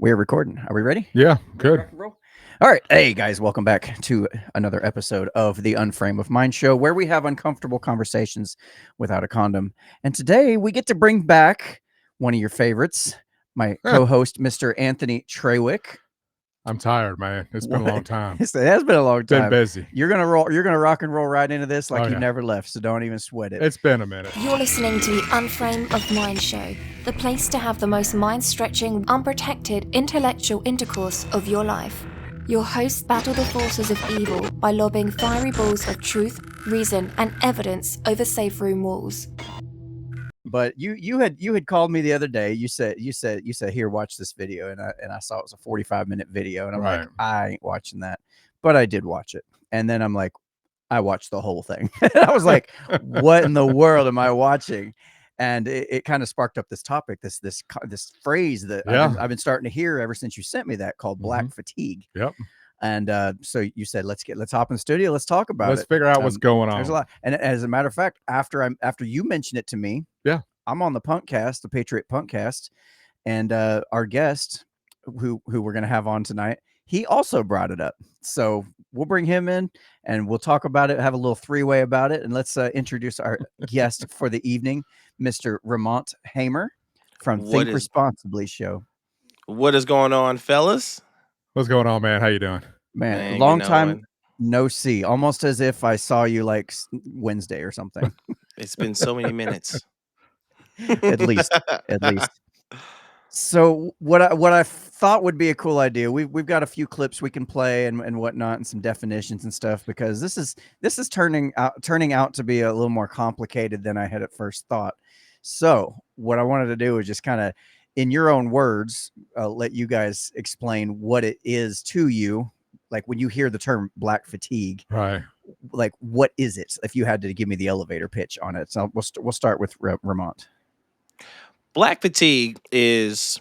We're recording. Are we ready? Yeah, Ready to good. rock and roll? All right. Hey, guys, welcome back to another episode of the Unframe of Mind Show, where we have uncomfortable conversations without a condom. And today we get to bring back one of your favorites, my co-host, Mr. Anthony Trawick. I'm tired, man. It's been a long time. It has been a long Been time. busy. You're gonna rock and roll right into this like Oh, you yeah. never left, so don't even sweat it. It's been a minute. You're listening to the Unframe of Mind Show, the place to have the most mind-stretching, unprotected, intellectual intercourse of your life. Your hosts battle the forces of evil by lobbing fiery balls of truth, reason, and evidence over safe room walls. But you had called me the other day. You said here, watch this video, and I saw it was a 45-minute video, and I'm like, Right. I ain't watching that, but I did watch it, and then I'm like, I watched the whole thing. I was like, what in the world am I watching? And it kind of sparked up this topic, this phrase that I've been starting to hear ever since you sent me that, called black fatigue. Yep. And so you said, let's hop in the studio, let's talk about it. Let's figure out what's going on. There's a lot, and as a matter of fact, after you mentioned it to me, Yeah. I'm on the Punkcast, the Patriot Punkcast, and our guest, who we're gonna have on tonight, he also brought it up. So we'll bring him in and we'll talk about it, have a little three-way about it, and let's introduce our guest for the evening, Mr. Ramonte Hamer from Think Responsibly show. What is going on, fellas? What's going on, man? How you doing? Man, long time no see. Almost as if I saw you like Wednesday or something. It's been so many minutes. At least. So what I thought would be a cool idea, we've got a few clips we can play and whatnot, and some definitions and stuff, because this is turning out to be a little more complicated than I had at first thought. So what I wanted to do is just kind of, in your own words, let you guys explain what it is to you. Like when you hear the term black fatigue, Right. Like what is it? If you had to give me the elevator pitch on it, so we'll start with Ramonte. Black fatigue it's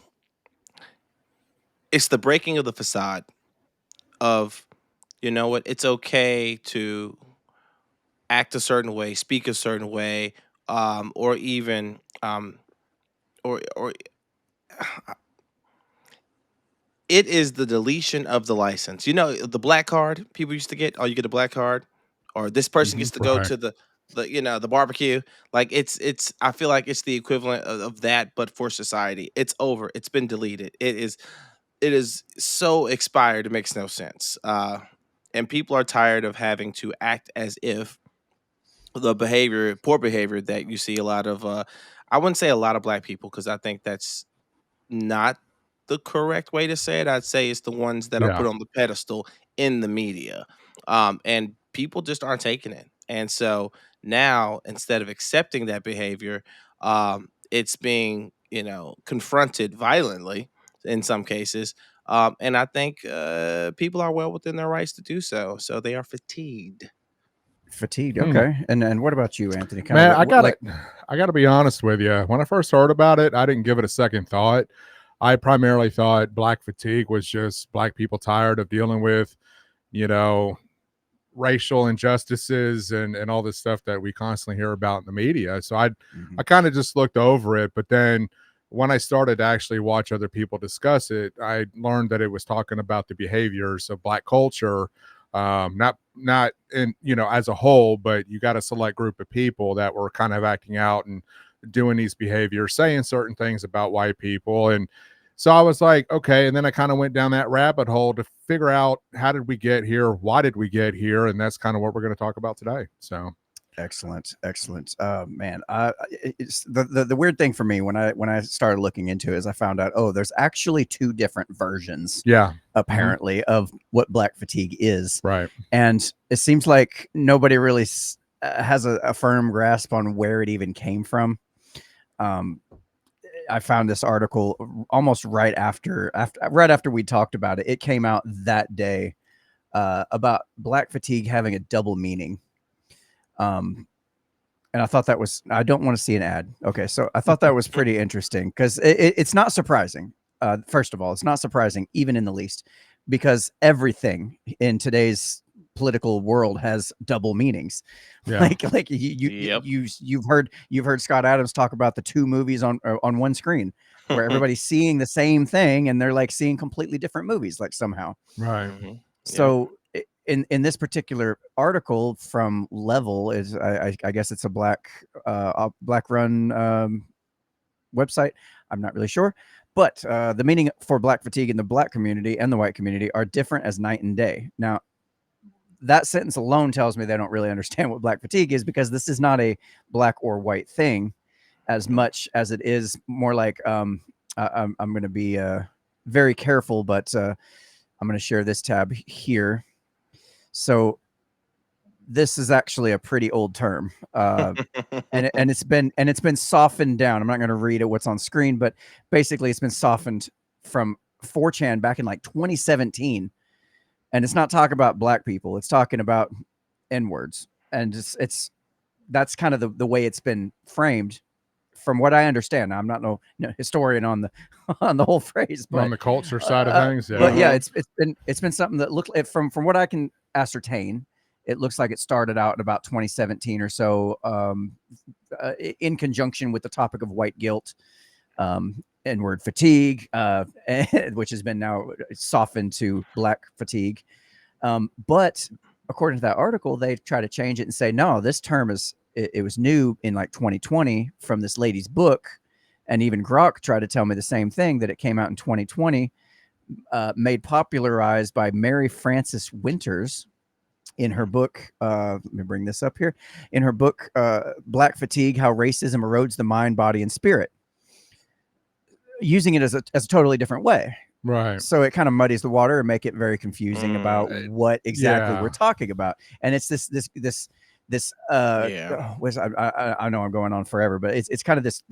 the breaking of the facade of, you know what, it's okay to act a certain way, speak a certain way, or even or it is the deletion of the license. You know, the black card people used to get. Oh, you get a black card, or this person gets to go Right. to the the barbecue. Like it's. I feel like it's the equivalent of that, but for society. It's over. It's been deleted. It is so expired. It makes no sense. And people are tired of having to act as if the poor behavior that you see a lot of. I wouldn't say a lot of black people, because I think that's not the correct way to say it. I'd say it's the ones that are Yeah. put on the pedestal in the media. And people just aren't taking it. And so now, instead of accepting that behavior, it's being, confronted violently in some cases. And I think people are well within their rights to do so. So they are fatigued. Fatigued. Okay. And what about you, Anthony? Man, I gotta be honest with you. When I first heard about it, I didn't give it a second thought. I primarily thought black fatigue was just black people tired of dealing with, racial injustices and all this stuff that we constantly hear about in the media. So I kind of just looked over it. But then when I started to actually watch other people discuss it, I learned that it was talking about the behaviors of black culture. Not in, as a whole, but you got a select group of people that were kind of acting out and doing these behaviors, saying certain things about white people. And so I was like, okay. And then I kind of went down that rabbit hole to figure out, how did we get here? Why did we get here? And that's kind of what we're going to talk about today. So excellent. Man, it's the weird thing for me when I started looking into it is I found out, there's actually two different versions. Yeah. Apparently of what black fatigue is. Right. And it seems like nobody really has a firm grasp on where it even came from. I found this article almost right after we talked about it. It came out that day about black fatigue having a double meaning. And I thought that was, I don't want to see an ad. Okay. So I thought that was pretty interesting, because it's not surprising. First of all, it's not surprising even in the least, because everything in today's political world has double meanings. Yeah. Like you've heard Scott Adams talk about the two movies on one screen. where everybody's seeing the same thing and they're like seeing completely different movies, like somehow. Right. Mhm. So in this particular article from Level is I guess it's a black run website. I'm not really sure, but the meaning for black fatigue in the black community and the white community are different as night and day. Now, that sentence alone tells me they don't really understand what black fatigue is, because this is not a black or white thing as much as it is more like I'm going to be very careful, but I'm going to share this tab here. So this is actually a pretty old term, and it's been softened down. I'm not going to read it what's on screen, but basically it's been softened from 4chan back in like 2017. And it's not talking about black people. It's talking about N-words. And it's that's kind of the way it's been framed from what I understand. Now, I'm not no historian on the on the whole phrase, but on the culture side of things. Yeah. But yeah, it's been something that looked from what I can ascertain, it looks like it started out in about 2017 or so, in conjunction with the topic of white guilt, N-word fatigue, which has been now softened to black fatigue. But according to that article, they try to change it and say, no, this term it was new in like 2020 from this lady's book. And even Grok tried to tell me the same thing, that it came out in 2020, made popularized by Mary Frances Winters in her book. Let me bring this up here. In her book, Black Fatigue, How Racism Erodes the Mind, Body, and Spirit. Using it as a totally different way. Right. So it kind of muddies the water and make it very confusing about what exactly we're talking about. And it's this I know I'm going on forever, but it's kind of this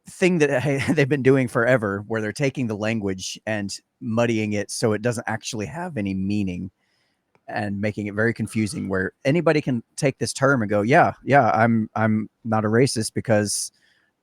thing that they've been doing forever, where they're taking the language and muddying it so it doesn't actually have any meaning, and making it very confusing, where anybody can take this term and go, yeah, I'm not a racist because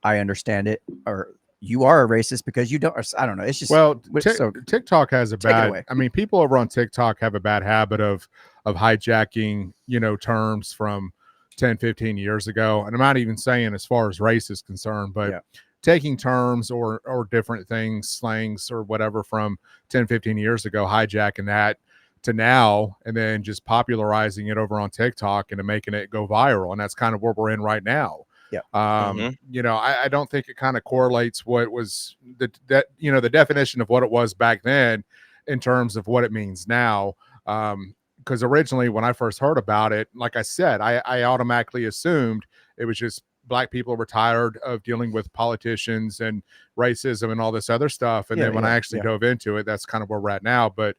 I understand it, or you are a racist because you don't. I don't know. It's just, well, so TikTok has a bad. I mean, people over on TikTok have a bad habit of hijacking, terms from 10, 15 years ago. And I'm not even saying as far as race is concerned, but taking terms or different things, slangs or whatever from 10, 15 years ago, hijacking that to now, and then just popularizing it over on TikTok and making it go viral. And that's kind of where we're in right now. Yeah. I don't think it kind of correlates what was the definition of what it was back then in terms of what it means now. Because originally when I first heard about it, like I said, I automatically assumed it was just black people were tired of dealing with politicians and racism and all this other stuff. And then when I actually dove into it, that's kind of where we're at now. But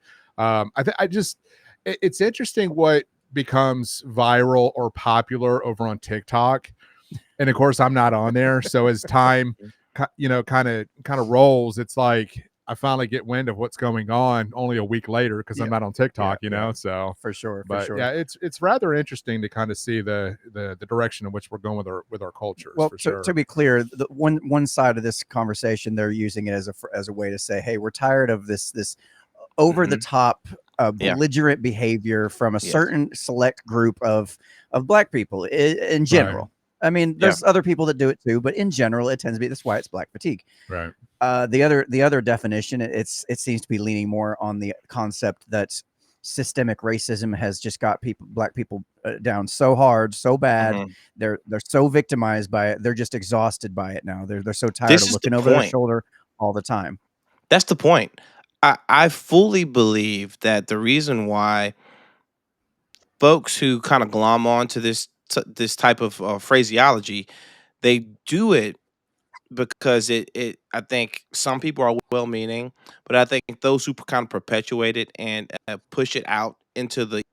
it's interesting what becomes viral or popular over on TikTok. And of course, I'm not on there. So as time, kind of rolls, it's like I finally get wind of what's going on only a week later because I'm not on TikTok, So for sure. Yeah, it's rather interesting to kind of see the direction in which we're going with our cultures. Well, for sure. To be clear, the one side of this conversation, they're using it as a way to say, hey, we're tired of this over the top belligerent behavior from a certain select group of black people in general. Right. I mean, there's other people that do it too, but in general, it tends to be, that's why it's black fatigue. Right. The other definition, it seems to be leaning more on the concept that systemic racism has just got black people down so hard, so bad. Mm-hmm. They're so victimized by it. They're just exhausted by it now. They're so tired of looking over their shoulder all the time. That's the point. I fully believe that the reason why folks who kind of glom on to this type of phraseology, they do it because it I think some people are well-meaning, but I think those who kind of perpetuate it and push it out into the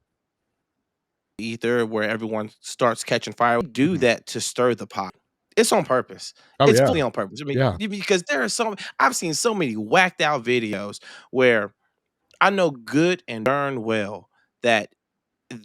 ether where everyone starts catching fire, do that to stir the pot. It's on purpose. It's fully on purpose. I mean, because there are I've seen so many whacked out videos where I know good and darn well that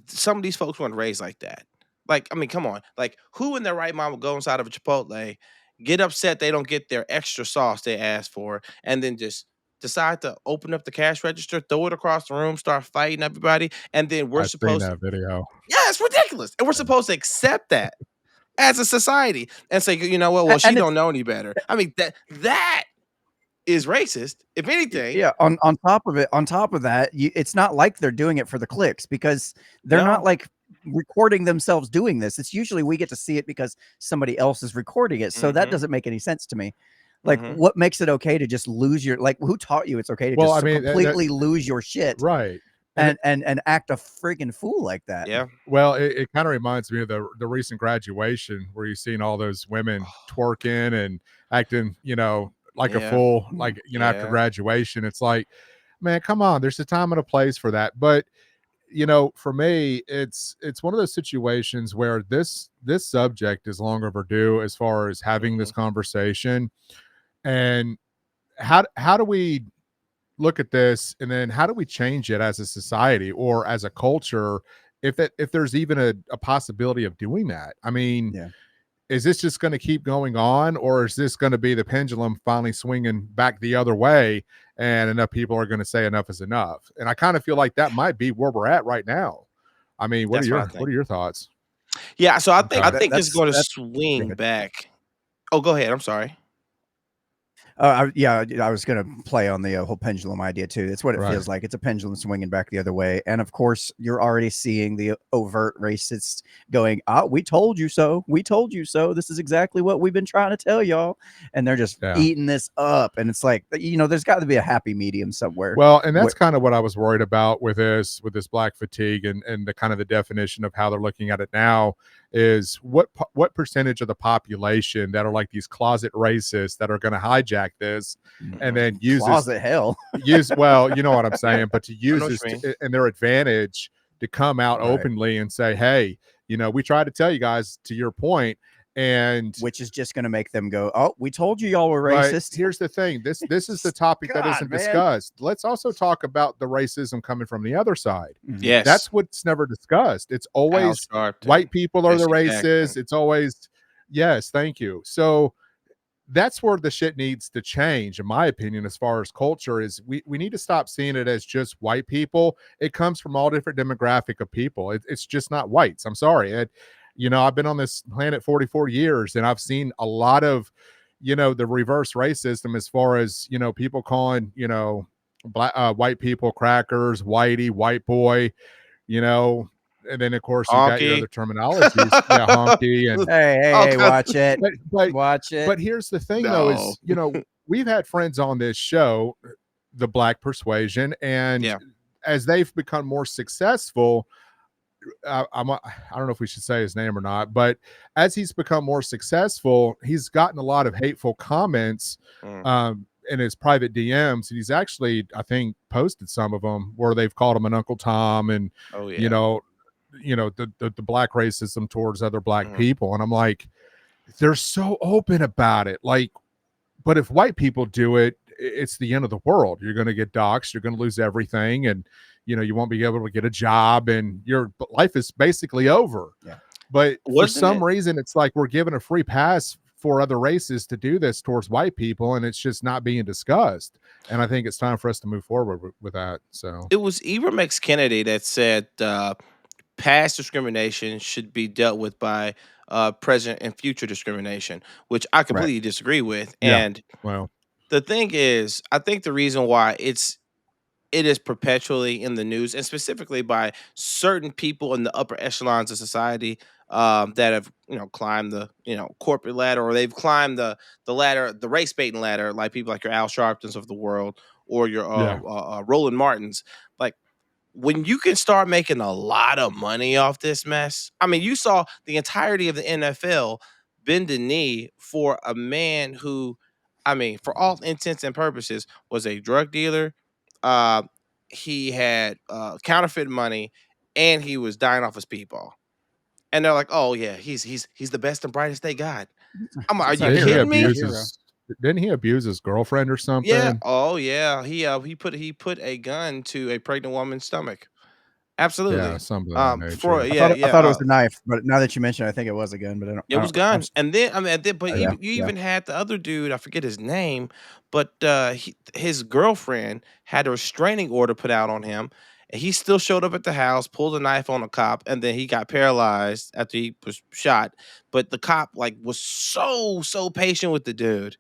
some of these folks weren't raised like that. Like, I mean, come on. Like, who in their right mind would go inside of a Chipotle, get upset they don't get their extra sauce they asked for, and then just decide to open up the cash register, throw it across the room, start fighting everybody, and then we're supposed to... that video. Yeah, it's ridiculous. And we're supposed to accept that. as a society and say, you know what? Well, she And it's don't know any better. I mean, that is racist, if anything. yeah, on top of that, it's not like they're doing it for the clicks because they're not No. like recording themselves doing this. It's usually we get to see it because somebody else is recording it. So that Mm-hmm. doesn't make any sense to me. Like, Mm-hmm. what makes it okay to just lose your like? Who taught you it's okay to Well, just I mean, completely lose your shit right. And and act a friggin' fool like that? Yeah. well, it kind of reminds me of the recent graduation where you've seen all those women twerking and acting, like a Yeah. fool, Mm, after Yeah. graduation. It's like, man, come on, there's a time and a place for that. But for me, it's one of those situations where this subject is long overdue as far as having Mm-hmm. this conversation. And how do we look at this, and then how do we change it as a society or as a culture, if there's even a possibility of doing that? I mean, yeah. is this just going to keep going on, or is this going to be the pendulum finally swinging back the other way, and enough people are going to say enough is enough? And I kind of feel like that might be where we're at right now. I mean, what are That's what I your think. thoughts? Yeah. So I Okay. think it's going to That's swing back. Oh, go ahead. I'm sorry. Yeah, I was gonna play on the whole pendulum idea too. It's what it Right. feels like. It's a pendulum swinging back the other way, and of course, you're already seeing the overt racists going, "Ah, we told you so. We told you so. This is exactly what we've been trying to tell y'all," and they're just Yeah. eating this up. And it's like, there's got to be a happy medium somewhere. Well, and Where, that's kind of what I was worried about with this black fatigue, and the kind of the definition of how they're looking at it now is what percentage of the population that are like these closet racists that are going to hijack this and then use this closet hell. well, you know what I'm saying, but to I use know what this you mean. in their advantage to come out Right. openly and say, hey, we tried to tell you guys, to your point. And Which is just going to make them go, "Oh, we told you y'all were but racist." here's the thing. This is the topic that God, isn't man. discussed. Let's also talk about the racism coming from the other side. Mhm. Yes. That's what's never discussed. It's Al always Sharpton, white people are the Jesse racists. Jackson. It's always yes, thank you. So that's where the shit needs to change, in my opinion, as far as culture is we need to stop seeing it as just white people. It comes from all different demographic of people. It's just not whites. I'm sorry. I've been on this planet 44 years, and I've seen a lot of, the reverse racism as far as, people calling, black, white people crackers, whitey, white boy, you know, and then of course you got your Honky. other terminologies. Yeah, honky and All Hey, kinds watch it. but Watch it. but here's the thing though No. is, we've had friends on this show, the Black Persuasion, and Yeah. as they've become more successful, I don't know if we should say his name or not, but as he's become more successful, he's gotten a lot of hateful comments in his private DMs, and he's actually, I think, posted some of them where they've called him an Uncle Tom, and Oh you yeah. know, the black racism towards other black Mhm. people, and I'm like, they're so open about it, like. But if white people do it, it's the end of the world. You're going to get doxxed. You're going to lose everything, and you won't be able to get a job, and your life is basically over. Yeah. But for Wasn't some it? reason, it's like we're given a free pass for other races to do this towards white people, and it's just not being discussed. And I think it's time for us to move forward with that. So It was Ibram X. Kennedy that said past discrimination should be dealt with by present and future discrimination, which I Right. completely disagree with. yeah, And well, the thing is, I think the reason why it is perpetually in the news, and specifically by certain people in the upper echelons of society that have climbed the corporate ladder, or they've climbed the ladder, the race baiting ladder, like people like your Al Sharptons of the world, or your yeah, Roland Martins. Like, when you can start making a lot of money off this mess, I mean, you saw the entirety of the NFL bend a knee for a man who, I mean, for all intents and purposes, was a drug dealer. Uh, he had counterfeit money, and he was dying off his speedball. And they're like, "Oh yeah, he's the best and brightest they got." I'm like, "Are It's you a didn't he hero. kidding me?" A abuse hero. his? Didn't he abuse his girlfriend or Yeah. something? Oh yeah. He put a gun to a pregnant woman's stomach. Yeah, Absolutely. something of that For nature. I yeah, thought I yeah. thought it was a knife, but now that you mention it, I think it was a gun, but It was I'm gun, and then I mean, but yeah, even you yeah. even had the other dude. I forget his name, but his girlfriend had a restraining order put out on him, And he still showed up at the house, pulled a knife on a cop, and then he got paralyzed after he was shot. But the cop like was so patient with the dude.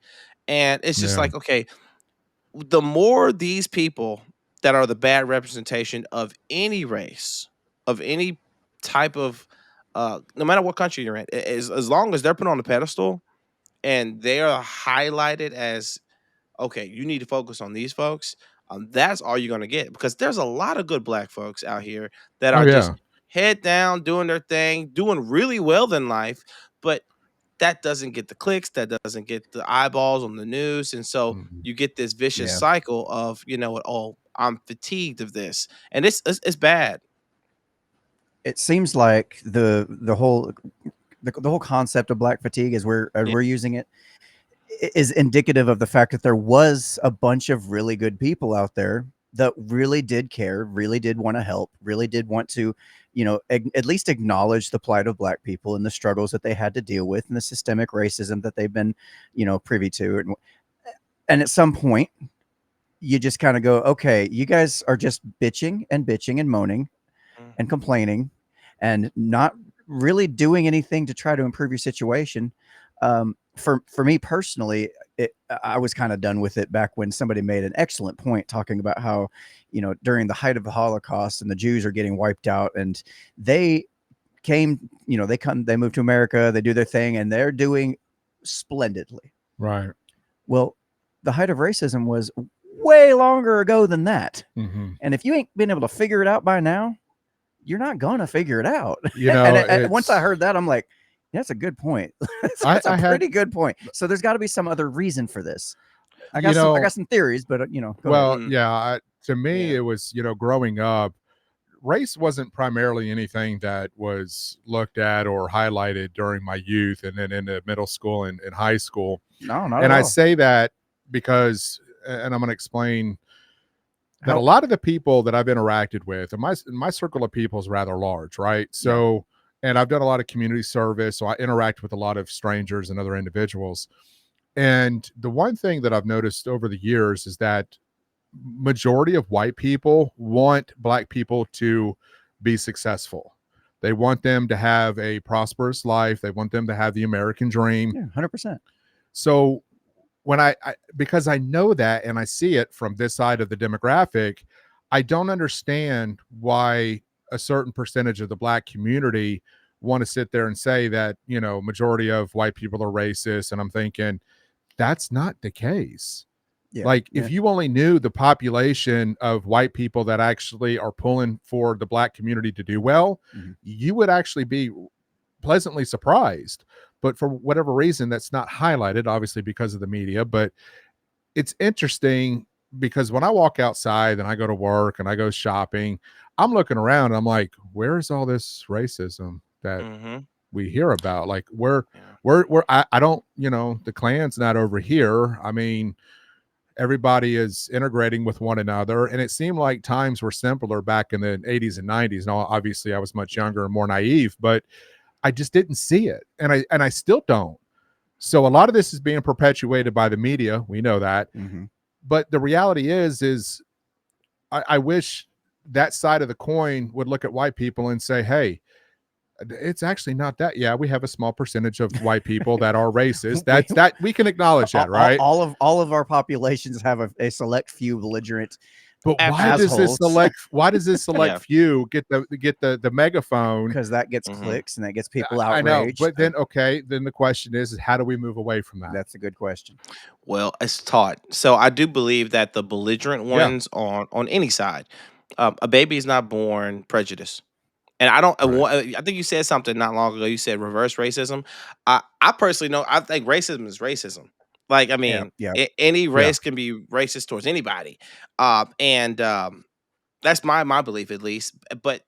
And it's just Yeah. like, okay, the more these people that are the bad representation of any race, of any type of no matter what country you're in, as long as they're put on the pedestal and they are highlighted as, okay, you need to focus on these folks. That's all you're gonna get, because there's a lot of good black folks out here that Oh are just yeah. head down, doing their thing, doing really well in life, but that doesn't get the clicks, that doesn't get the eyeballs on the news, and so Mhm. you get this vicious Yeah. cycle of, you know what, oh, I'm fatigued of this, and it's bad. It seems like the whole concept of black fatigue, as Yeah. we're using it, is indicative of the fact that there was a bunch of really good people out there that really did care, really did want to help, really did want to, at least acknowledge the plight of black people and the struggles that they had to deal with and the systemic racism that they've been, privy to. And at some point, you just kind of go, okay, you guys are just bitching and moaning and Mhm. complaining and not really doing anything to try to improve your situation. For me personally, I was kind of done with it back when somebody made an excellent point talking about how, during the height of the Holocaust and the Jews are getting wiped out, and they they moved to America, they do their thing, and they're doing splendidly. Right. Well, the height of racism was way longer ago than that. Hmm. And if you ain't been able to figure it out by now, you're not gonna figure it out. You and, know, once I it's heard that, I'm like, yeah, that's a good point. That's a I had pretty good point. So there's got to be some other reason for this. I you got some. I know, got some theories, but go ahead. well, Mm, yeah, to me yeah. it was, growing up, race wasn't primarily anything that was looked at or highlighted during my youth and then into middle school and high school. No, not at And I all. say that because, and I'm going to explain that a How? lot of the people that I've interacted with, and my circle of people is rather large, right? Yeah. So, and I've done a lot of community service, so I interact with a lot of strangers and other individuals. And the one thing that I've noticed over the years is that majority of white people want black people to be successful. They want them to have a prosperous life. They want them to have the American dream. Yeah, 100%. So when I because I know that and I see it from this side of the demographic, I don't understand why a certain percentage of the black community want to sit there and say that, majority of white people are racist. And I'm thinking that's not the case. Yeah. Like, Yeah. if you only knew the population of white people that actually are pulling for the black community to do well, Mhm. you would actually be pleasantly surprised. But for whatever reason, that's not highlighted, obviously because of the media. But it's interesting because when I walk outside and I go to work and I go shopping, I'm looking around and I'm like, where is all this racism that Mhm. we hear about? Like, where, Yeah. I don't, the Klan's not over here. I mean, everybody is integrating with one another, and it seemed like times were simpler back in the 80s and 90s. Now obviously I was much younger and more naive, but I just didn't see it, and I still don't. So a lot of this is being perpetuated by the media, we know that. Mhm. But the reality is I wish that side of the coin would look at white people and say, hey, it's actually not that. Yeah, we have a small percentage of white people that are racist. We, That we can acknowledge that, right? all of our populations have a select few belligerent But Absolutely. assholes, why does this select Yeah. few get the megaphone? because that gets Mhm. clicks and that gets people I know, outraged. but then okay, then the question is how do we move away from that? That's a good question. Well, it's taught. So I do believe that the belligerent Yeah, ones on any side, a baby is not born prejudiced. And I don't. right. I think you said something not long ago. You said reverse racism. I personally know. I think racism is racism. Like, I Yeah, mean, yeah. any Yeah. race can be racist towards anybody, and that's my belief at least. But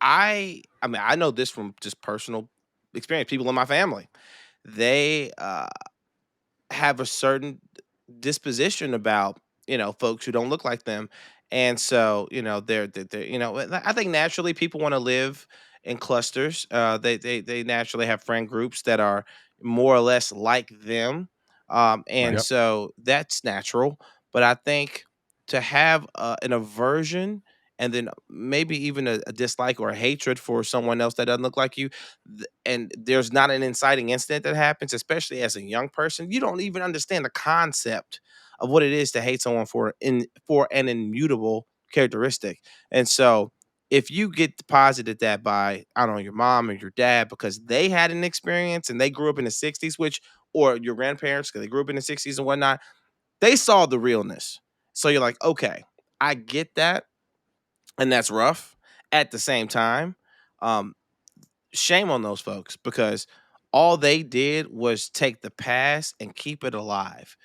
I mean, I know this from just personal experience. People in my family, they have a certain disposition about folks who don't look like them, and so they're I think naturally people want to live in clusters. They naturally have friend groups that are more or less like them, and Right. Yep. so that's natural. But I think to have an aversion and then maybe even a dislike or a hatred for someone else that doesn't look like you, and there's not an inciting incident that happens, especially as a young person, you don't even understand the concept of what it is to hate someone for an immutable characteristic. And so if you get deposited that by, I don't know, your mom or your dad because they had an experience and they grew up in the 60s, which, or your grandparents because they grew up in the 60s and whatnot, they saw the realness. So you're like, okay, I get that. And that's rough. At the same time, um, shame on those folks because all they did was take the past and keep it alive.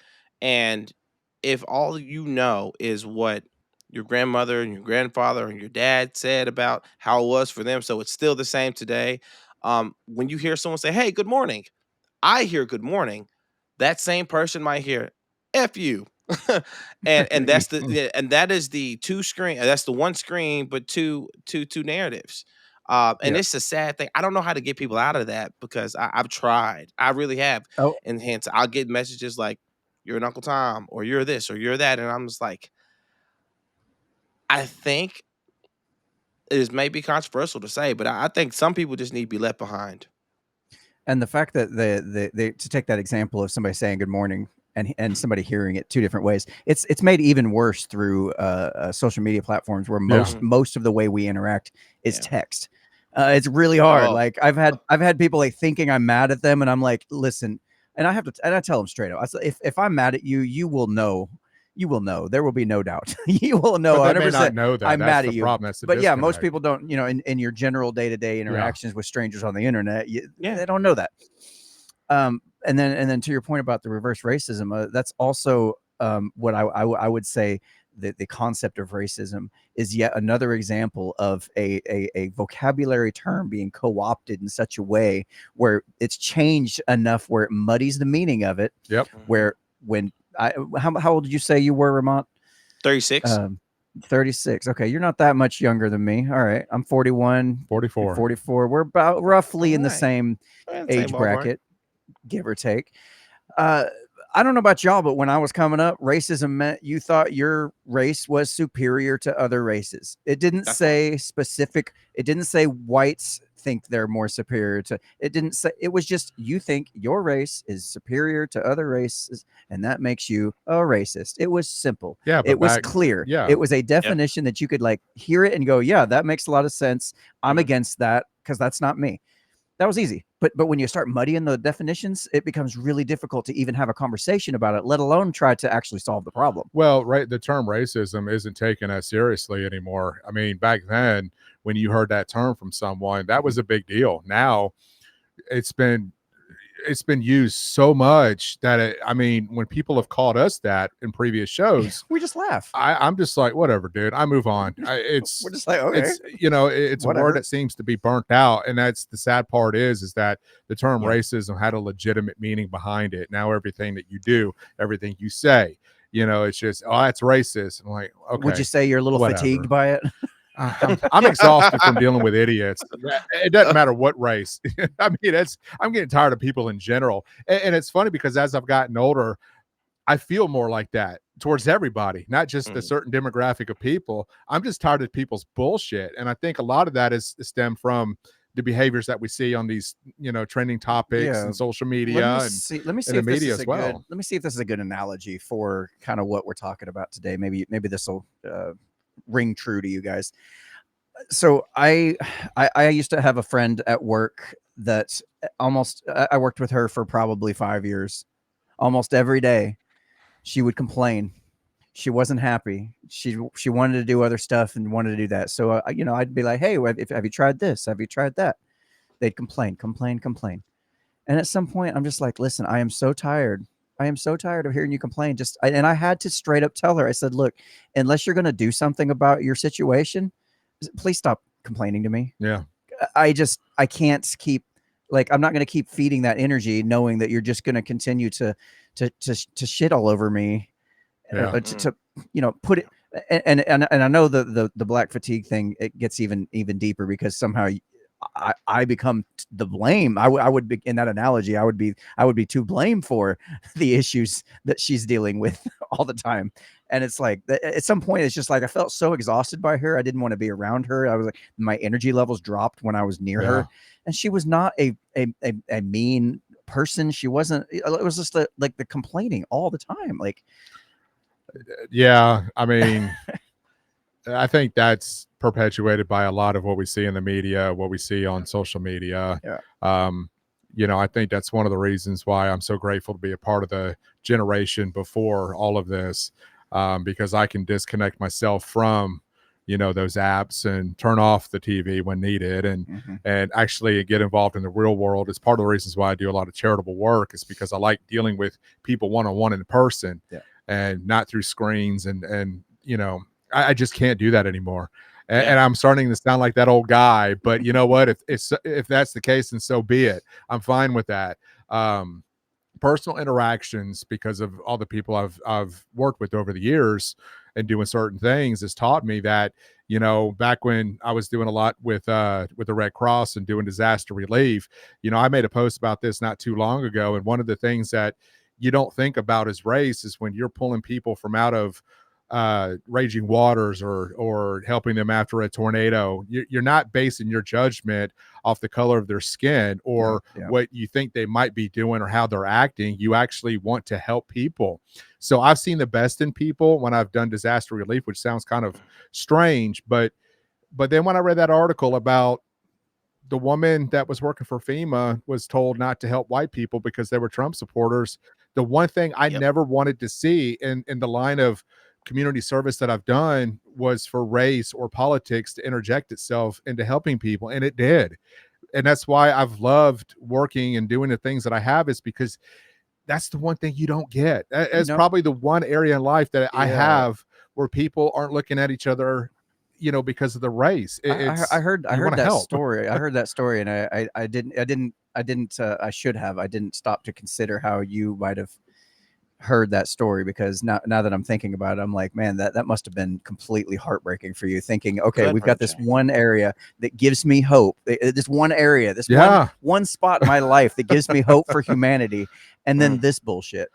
And if all you know is what your grandmother and your grandfather and your dad said about how it was for them, so it's still the same today. When you hear someone say, "Hey, good morning," I hear "good morning." That same person might hear "F you," and that's the and that is the two screen. That's the one screen, but two narratives. And Yeah. it's a sad thing. I don't know how to get people out of that because I've tried. I really have. Oh, And hence, I'll get messages like, "You're an Uncle Tom," or "You're this," or "You're that," and I'm just like, I think it is maybe controversial to say, but I think some people just need to be left behind. and the fact that the to take that example of somebody saying good morning and somebody hearing it two different ways, it's made even worse through social media platforms where Yeah. most of the way we interact is Yeah. text. It's really hard. Oh. Like I've had people like thinking I'm mad at them, and I'm like, listen, and I tell them straight up. I say, if I'm mad at you, you will know. You will know. There will be no doubt. You will know But they may 100%. not know that. I'm That's mad the at you. problem. That's the But yeah, most disconnect. people don't, in your general day-to-day interactions with strangers on the internet, Yeah. they don't know that. And then to your point about the reverse racism, that's also what I would say that the concept of racism is yet another example of a vocabulary term being co-opted in such a way where it's changed enough where it muddies the meaning of it. Yep. Where when how old did you say you were, Ramont? 36. 36. Okay, you're not that much younger than me. All right, I'm 41. 44. 44. We're about roughly in the Alright. same Same age ballpark. bracket, give or take. I don't know about y'all, but when I was coming up, racism meant you thought your race was superior to other races. It didn't That's say specific. It didn't say whites think they're more superior to. It didn't say. It was just you think your race is superior to other races, and that makes you a racist. It was simple. Yeah, but It was back- clear. yeah. It was a definition that you could like hear it and go, yeah, that makes a lot of sense. I'm Mhm. against that because that's not me. That was easy. But when you start muddying the definitions, it becomes really difficult to even have a conversation about it, let alone try to actually solve the problem. Well, right, the term racism isn't taken as seriously anymore. I mean, back then, when you heard that term from someone, that was a big deal. Now, it's been used so much that I mean, when people have called us that in previous shows, We just laugh. I'm just like, whatever, dude. I move on. It's We're just like, okay. it's it's a Whatever. word that seems to be burnt out, and that's the sad part is that the term Yeah. racism had a legitimate meaning behind it. Now everything that you do, everything you say, it's just, oh, that's racist. I'm like, okay, Would you say you're a little whatever. fatigued by it? I'm exhausted from dealing with idiots. It doesn't matter what race. I mean, I'm getting tired of people in general. And it's funny because as I've gotten older, I feel more like that towards everybody, not just a certain demographic of people. I'm just tired of people's bullshit. And I think a lot of that is stemmed from the behaviors that we see on these, trending topics and social media Let me see the if this media is as a good. well. Let me see if this is a good analogy for kind of what we're talking about today. Maybe this will ring true to you guys. So I used to have a friend at work that I worked with her for probably 5 years. Almost every day she would complain. She wasn't happy. She wanted to do other stuff and wanted to do that. So I'd be like, hey, have you tried this? Have you tried that? They'd complain. And at some point I'm just like, listen, I am so tired. I am so tired of hearing you complain. And I had to straight up tell her, I said, look, unless you're going to do something about your situation, please stop complaining to me. Yeah. I can't keep, like, I'm not going to keep feeding that energy knowing that you're just going to continue to shit all over me. Yeah. To put it, and I know the black fatigue thing, it gets even deeper because somehow I become the blame. I would be, in that analogy, I would be to blame for the issues that she's dealing with all the time. And it's like at some point, it's just like I felt so exhausted by her. I didn't want to be around her. I was like, my energy levels dropped when I was near Yeah. her, and she was not a mean person. She wasn't. It was just like the complaining all the time. Like, Yeah, I mean, I think that's perpetuated by a lot of what we see in the media, what we see on social media. yeah, Um, I think that's one of the reasons why I'm so grateful to be a part of the generation before all of this, because I can disconnect myself from, those apps and turn off the TV when needed, and mm-hmm. and actually get involved in the real world. It's part of the reasons why I do a lot of charitable work, is because I like dealing with people one-on-one in person, Yeah. and not through screens, and I just can't do that anymore. And, Yeah. and I'm starting to sound like that old guy, but you know what? If that's the case, then so be it. I'm fine with that. Personal interactions, because of all the people I've worked with over the years and doing certain things, has taught me that, back when I was doing a lot with the Red Cross and doing disaster relief, I made a post about this not too long ago. And one of the things that you don't think about as race is when you're pulling people from out of raging waters, or helping them after a tornado, you're not basing your judgment off the color of their skin or Yeah. what you think they might be doing or how they're acting. You actually want to help people. So I've seen the best in people when I've done disaster relief, which sounds kind of strange, but then when I read that article about the woman that was working for FEMA was told not to help white people because they were Trump supporters, the one thing I Yep. never wanted to see in the line of community service that I've done was for race or politics to interject itself into helping people, and it did. And that's why I've loved working and doing the things that I have, is because that's the one thing you don't get. It's probably the one area in life that I Yeah. have where people aren't looking at each other, because of the race. I heard You want to that help. story. I heard that story, and I didn't. I should have. I didn't stop to consider how you might have heard that story, because now that I'm thinking about it, I'm like, man, that must have been completely heartbreaking for you. Thinking, okay, Good we've got this RJ. one area that gives me hope. This one area, this Yeah. one spot in my life that gives me hope for humanity, and then this bullshit.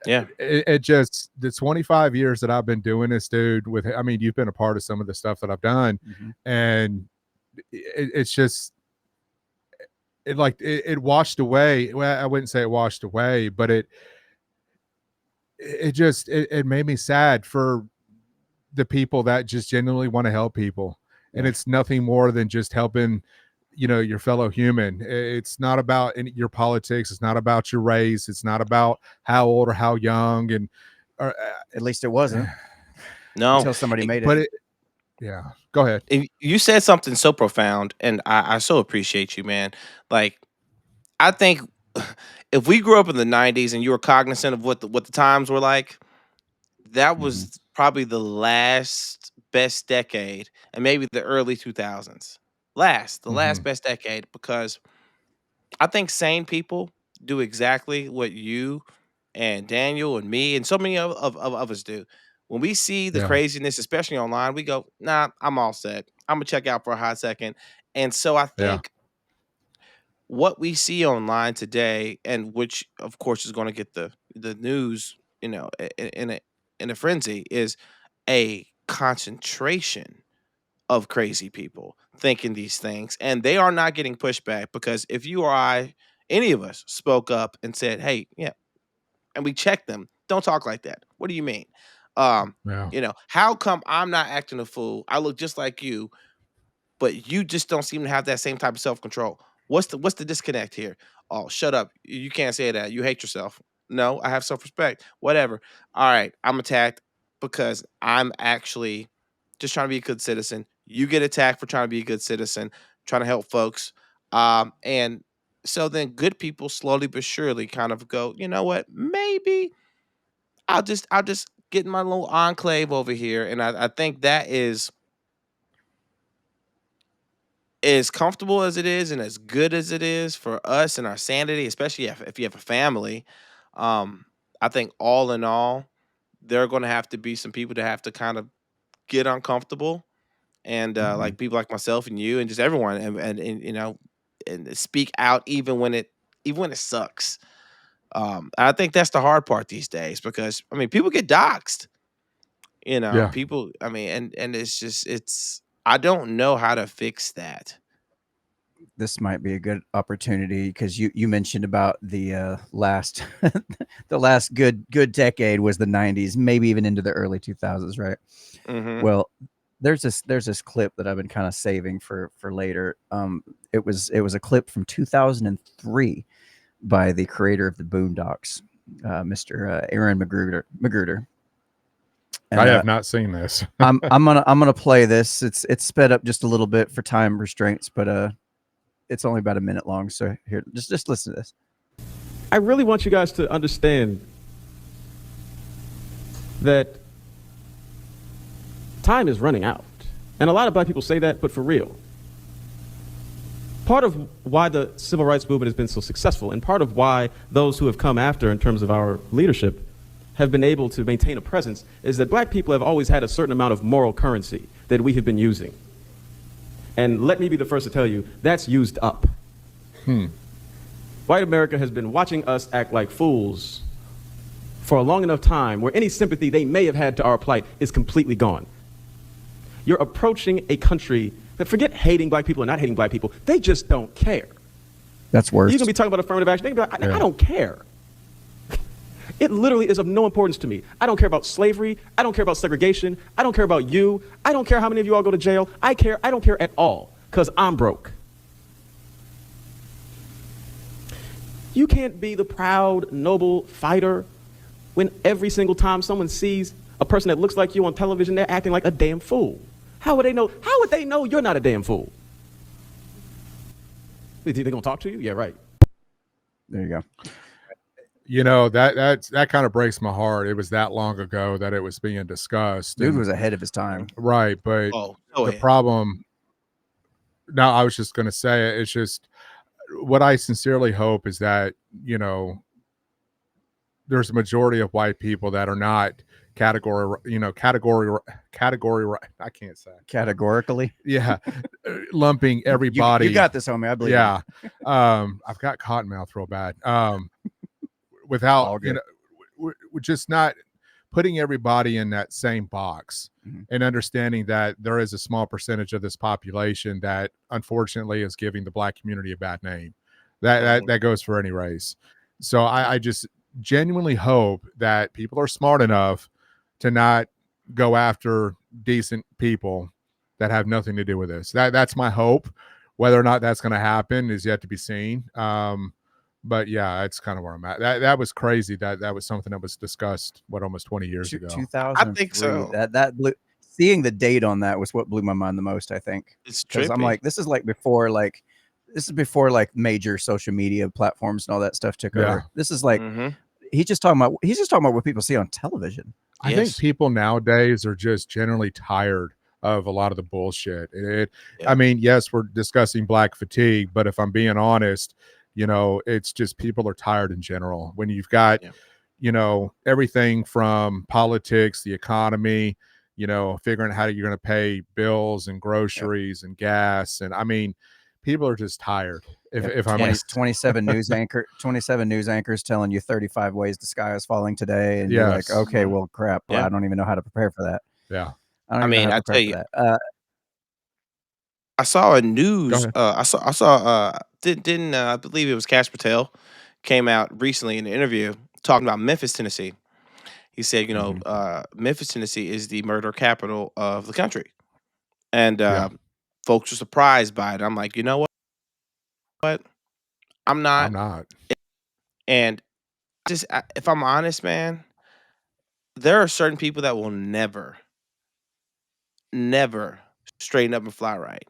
Yeah. It just, the 25 years that I've been doing this, dude, I mean, you've been a part of some of the stuff that I've done, Mm-hmm. and it's just, it washed away. Well, I wouldn't say it washed away, but it just, it made me sad for the people that just genuinely want to help people. And Yeah. it's nothing more than just helping, your fellow human. It's not about your politics. It's not about your race. It's not about how old or how young. And At least it wasn't No. until somebody made but it. yeah, go ahead. You said something so profound, and I so appreciate you, man. Like, I think if we grew up in the '90s and you were cognizant of what the times were like, that Mm-hmm. was probably the last best decade, and maybe the early 2000s. The last Mhm. best decade, because I think sane people do exactly what you and Daniel and me and so many of us do. When we see the Yeah. craziness, especially online, we go, nah, I'm all set. I'm gonna check out for a hot second. And so I Yeah. think what we see online today, and which of course is going to get the news, in a frenzy, is a concentration of crazy people thinking these things, and they are not getting pushback, because if you or I, any of us, spoke up and said, "Hey, yeah," and we checked them, "Don't talk like that. What do you mean? Yeah. How come I'm not acting a fool? I look just like you, but you just don't seem to have that same type of self-control. What's the disconnect here? Oh, shut up. You can't say that. You hate yourself. No, I have self-respect. Whatever. All right, I'm attacked because I'm actually just trying to be a good citizen. You get attacked for trying to be a good citizen, trying to help folks. And so then good people slowly but surely kind of go, you know what? Maybe I'll just get in my little enclave over here. And I think that is as comfortable as it is and as good as it is for us and our sanity, especially if you have a family. um, I think all in all, there are going to have to be some people that have to kind of get uncomfortable and Mhm. like people like myself and you and just everyone, and and speak out even when it sucks. I think that's the hard part these days because I mean people get doxxed. Yeah. People. I mean, and it's. I don't know how to fix that. This might be a good opportunity because you mentioned about the last the last good decade was the 90s, maybe even into the early 2000s, right? Hmm. Well, there's this clip that I've been kind of saving for later. It was a clip from 2003 by the creator of the Boondocks, Mr. Aaron Magruder. I And have not seen this. I'm gonna play this. It's sped up just a little bit for time restraints, but it's only about a minute long. So here, just listen to this. I really want you guys to understand that time is running out. And a lot of black people say that, but for real. Part of why the civil rights movement has been so successful, and part of why those who have come after in terms of our leadership have been able to maintain a presence, is that black people have always had a certain amount of moral currency that we have been using. And let me be the first to tell you, that's used up. White America has been watching us act like fools for a long enough time where any sympathy they may have had to our plight is completely gone. You're approaching a country that, forget hating black people or not hating black people, they just don't care. That's worse. You're going to be talking about affirmative action. They're going to be like, I don't care. It literally is of no importance to me. I don't care about slavery. I don't care about segregation. I don't care about you. I don't care how many of you all go to jail. I don't care at all because I'm broke. You can't be the proud, noble fighter when every single time someone sees a person that looks like you on television, they're acting like a damn fool. How would they know? How would they know you're not a damn fool? They gonna talk to you? Yeah, right. There you go. That kind of breaks my heart. It was that long ago that it was being discussed. Dude was ahead of his time. Right, but the problem. No, I was just going to say it's just what I sincerely hope is that there's a majority of white people that are not category. I can't say Categorically. Yeah, lumping everybody. You got this, homie. I believe. Yeah, I've got cottonmouth real bad. Without we're just not putting everybody in that same box, and understanding that there is a small percentage of this population that unfortunately is giving the black community a bad name. That goes for any race. So I just genuinely hope that people are smart enough to not go after decent people that have nothing to do with this. That's my hope. Whether or not that's going to happen is yet to be seen. But yeah, that's kind of where I'm at. That was crazy. That was something that was discussed almost 20 years ago. 2003. I think so. That blew, seeing the date on that was what blew my mind the most. I think It's because I'm like, this is before major social media platforms and all that stuff took over. This is like he's just talking about what people see on television. I think people nowadays are just generally tired of a lot of the bullshit. I mean, yes, we're discussing black fatigue, but if I'm being honest, it's just people are tired in general. When you've got, everything from politics, the economy, figuring out how you're going to pay bills and groceries and gas. And I mean, people are just tired. If I'm 27 news anchors telling you 35 ways the sky is falling today. And you're like, okay, well, crap. Well, I don't even know how to prepare for that. Yeah. I tell you, I saw a news. I saw. Didn't I believe it was Cash Patel came out recently in an interview talking about Memphis, Tennessee. He said, Memphis, Tennessee is the murder capital of the country, and folks were surprised by it. I'm like, you know what? I'm not. And if I'm honest, man, there are certain people that will never straighten up and fly right.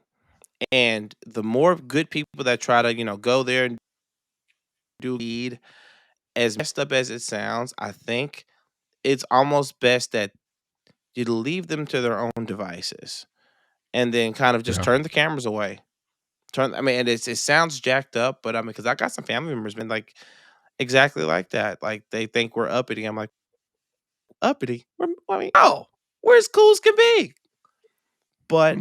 And the more good people that try to, go there and do lead, as messed up as it sounds, I think it's almost best that you leave them to their own devices and then kind of just turn the cameras away. And it sounds jacked up, but I mean, because I got some family members been like exactly like that. Like they think we're uppity. I'm like, uppity? We're as cool as can be. But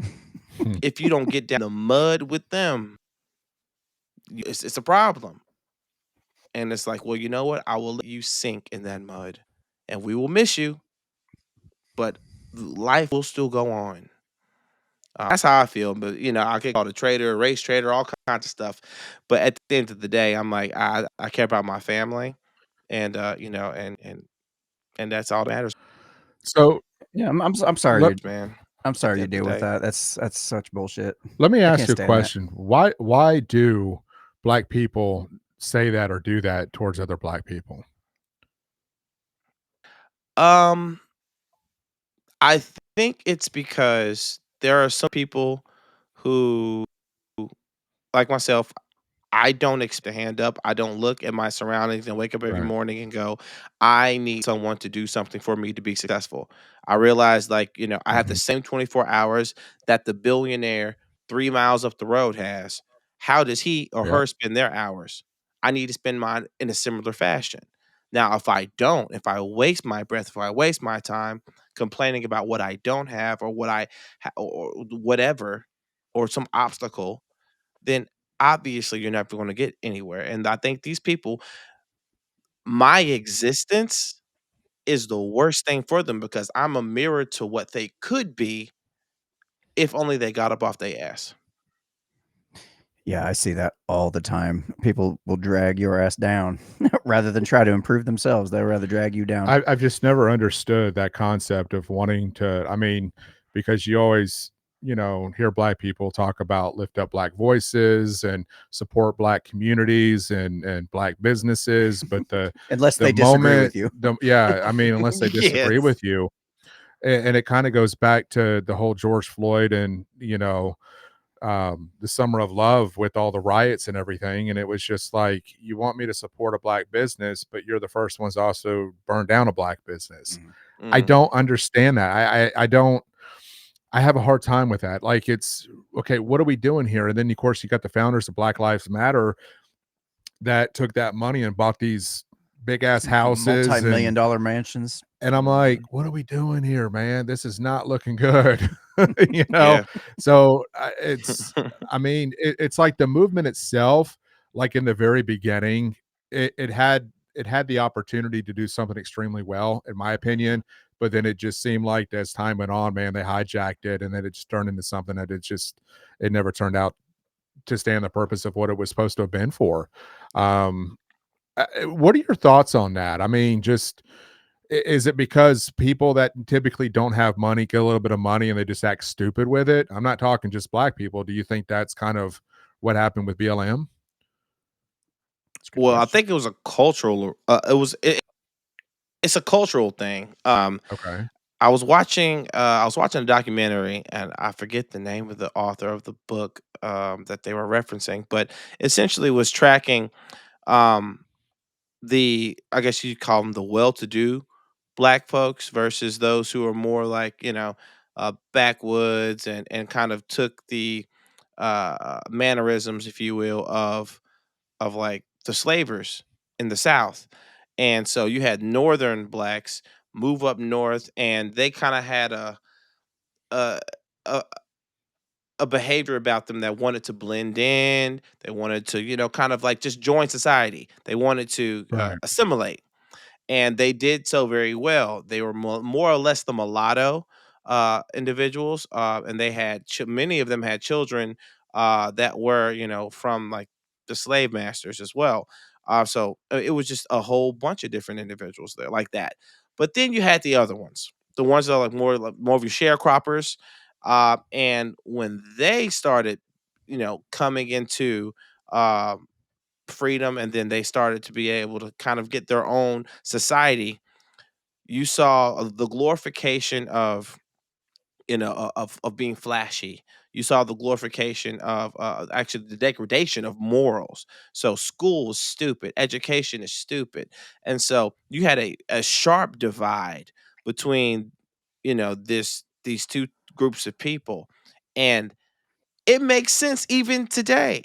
Hmm. if you don't get down the mud with them, it's a problem. And it's like, well, you know what? I will let you sink in that mud, and we will miss you, but life will still go on. That's how I feel. But I get called a traitor, a race traitor, all kinds of stuff. But at the end of the day, I'm like, I care about my family, and and that's all that matters, So Yeah, I'm sorry let you man. I'm At sorry the you end of deal the with day. that. That's such bullshit. let me I ask can't you a stand that. question. Why do black people say that or do that towards other black people? Um, I think it's because there are some people who, like myself, I don't expect a hand up. I don't look at my surroundings and wake up every Right. morning and go, I need someone to do something for me to be successful. I realize, like, I have the Mhm. same 24 hours that the billionaire 3 miles up the road has. How does he or Yeah. her spend their hours? I need to spend mine in a similar fashion. Now, if I don't, if I waste my breath, if I waste my time complaining about what I don't have or what or whatever, or some obstacle, then obviously you're never going to get anywhere. And I think these people, my existence is the worst thing for them because I'm a mirror to what they could be if only they got up off their ass. Yeah, I see that all the time. People will drag your ass down rather than try to improve themselves. They'd rather drag you down. I've just never understood that concept of wanting to. I mean, because you always, hear black people talk about lift up black voices and support black communities and black businesses, but Unless the they disagree with moment, you. yeah, I mean, unless they disagree Yes. with you, and it kind of goes back to the whole George Floyd and the summer of love with all the riots and everything, and it was just like, you want me to support a black business, but you're the first ones to also burn down a black business. Mhm. I Mhm. don't understand that. I don't. I have a hard time with that. Like, it's okay, what are we doing here? And then of course you got the founders of Black Lives Matter that took that money and bought these big ass houses, Multi-million dollar mansions. and I'm like, Mhm. what are we doing here, man? This is not looking good. you know? Yeah. So I mean, it's like the movement itself, like in the very beginning, it had the opportunity to do something extremely well, in my opinion. But then it just seemed like as time went on, man, they hijacked it, and then it just turned into something that it never turned out to stand the purpose of what it was supposed to have been for. Um, what are your thoughts on that? I mean, just is it because people that typically don't have money get a little bit of money and they just act stupid with it? I'm not talking just black people. Do you think that's kind of what happened with BLM? That's a good Well, I question. think it was a cultural. It's a cultural thing. Okay. I was watching a documentary, and I forget the name of the author of the book that they were referencing, but essentially was tracking um I guess you call them the well-to-do black folks versus those who are more like, backwoods and kind of took the mannerisms, if you will, of like the slavers in the South. And so you had northern blacks move up north, and they kind of had a a a behavior about them that wanted to blend in. They wanted to, kind of like just join society. They wanted to Right. assimilate, and they did so very well. They were more or less the mulatto individuals, and they had many of them had children that were, from like the slave masters as well. So it was just a whole bunch of different individuals there like that. But then you had the other ones, the ones that are like more of your sharecroppers, and when they started, coming into um freedom, and then they started to be able to kind of get their own society. You saw the glorification of, of being flashy. You saw the glorification of actually the degradation of morals. So school is stupid, education is stupid, and so you had a sharp divide between, these two groups of people, and it makes sense even today.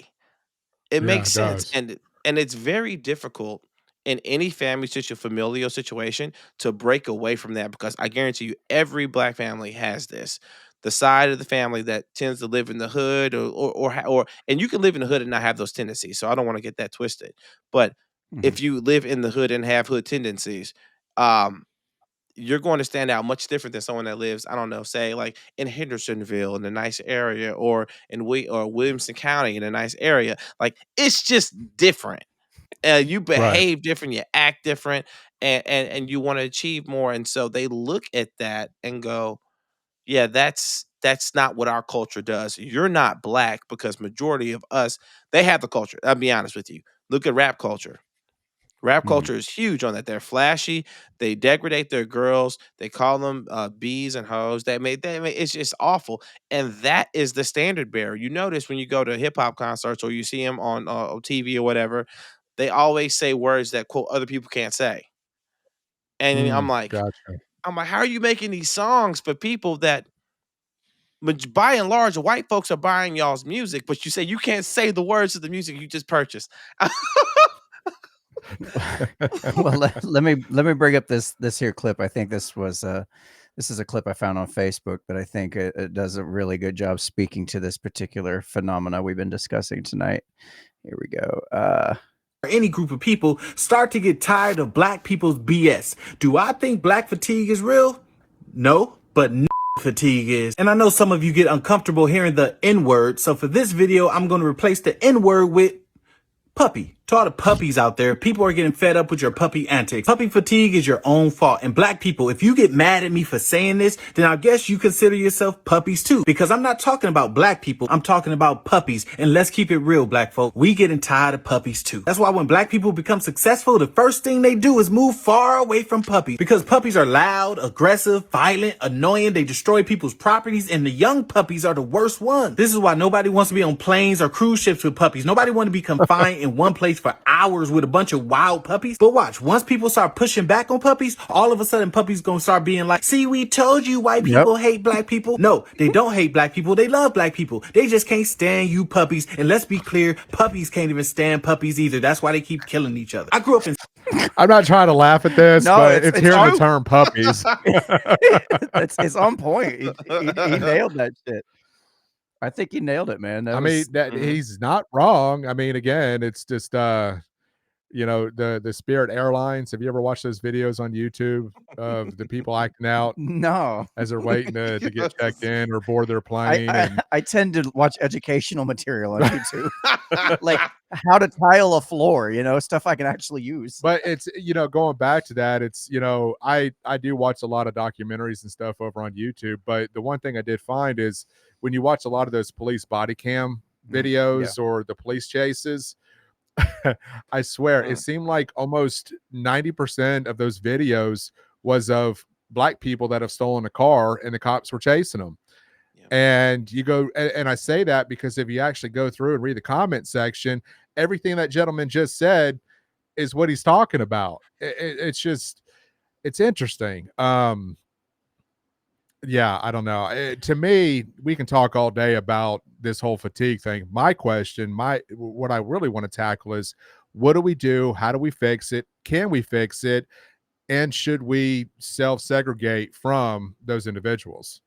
It Yeah, makes it sense, does. and it's very difficult in any family familial situation to break away from that, because I guarantee you every black family has this. the side of the family that tends to live in the hood, or and you can live in the hood and not have those tendencies. So I don't want to get that twisted. But Mhm. if you live in the hood and have hood tendencies, um, you're going to stand out much different than someone that lives, I don't know, say like in Hendersonville in a nice area, or or Williamson County in a nice area. Like it's just different. You Right. behave different, you act different, and you want to achieve more. And so they look at that and go, yeah, that's not what our culture does. You're not black because majority of us, they have the culture. I'll be honest with you. Look at rap culture. Rap Mhm. culture is huge on that. They're flashy. They degrade their girls. They call them bees and hoes. It's just awful. And that is the standard bearer. You notice when you go to hip hop concerts or you see them on TV or whatever, they always say words that quote other people can't say. And then Gotcha. I'm like, how are you making these songs for people that, by and large, white folks are buying y'all's music, but you say you can't say the words of the music you just purchased? Well, let me bring up this here clip. I think this is a clip I found on Facebook that I think it does a really good job speaking to this particular phenomena we've been discussing tonight. Here we go. Any group of people start to get tired of black people's BS. Do I think black fatigue is real? No, but fatigue is. And I know some of you get uncomfortable hearing the N-word, so for this video, I'm going to replace the N-word with puppy. To all the puppies out there, people are getting fed up with your puppy antics. Puppy fatigue is your own fault. And black people, if you get mad at me for saying this, then I guess you consider yourself puppies too. Because I'm not talking about black people, I'm talking about puppies. And let's keep it real, black folk. We getting tired of puppies too. That's why when black people become successful, the first thing they do is move far away from puppies. Because puppies are loud, aggressive, violent, annoying. They destroy people's properties, and the young puppies are the worst ones. This is why nobody wants to be on planes or cruise ships with puppies. Nobody wants to be confined in one place for hours with a bunch of wild puppies. But watch, once people start pushing back on puppies, all of a sudden puppies gonna start being like, see, we told you white people hate black people. No, they don't hate black people. They love black people. They just can't stand you puppies. And let's be clear, puppies can't even stand puppies either. That's why they keep killing each other. I grew up in... I'm not trying to laugh at this, No, but it's hearing on- the term puppies. it's on point. He nailed that shit. I think he nailed it, man. He's not wrong. I mean, again, it's just the Spirit Airlines. Have you ever watched those videos on YouTube of the people acting out No. as they're waiting to get checked in or board their plane? I tend to watch educational material on YouTube, like how to tile a floor, stuff I can actually use. But it's, going back to that, it's, I do watch a lot of documentaries and stuff over on YouTube. But the one thing I did find is when you watch a lot of those police body cam videos or the police chases, I swear it seemed like almost 90% of those videos was of black people that have stolen a car and the cops were chasing them. And you go, and I say that because if you actually go through and read the comment section, everything that gentleman just said is what he's talking about. It's interesting. Yeah, I don't know. To me, we can talk all day about this whole fatigue thing. My question, what I really want to tackle is, what do we do? How do we fix it? Can we fix it? And should we self-segregate from those individuals?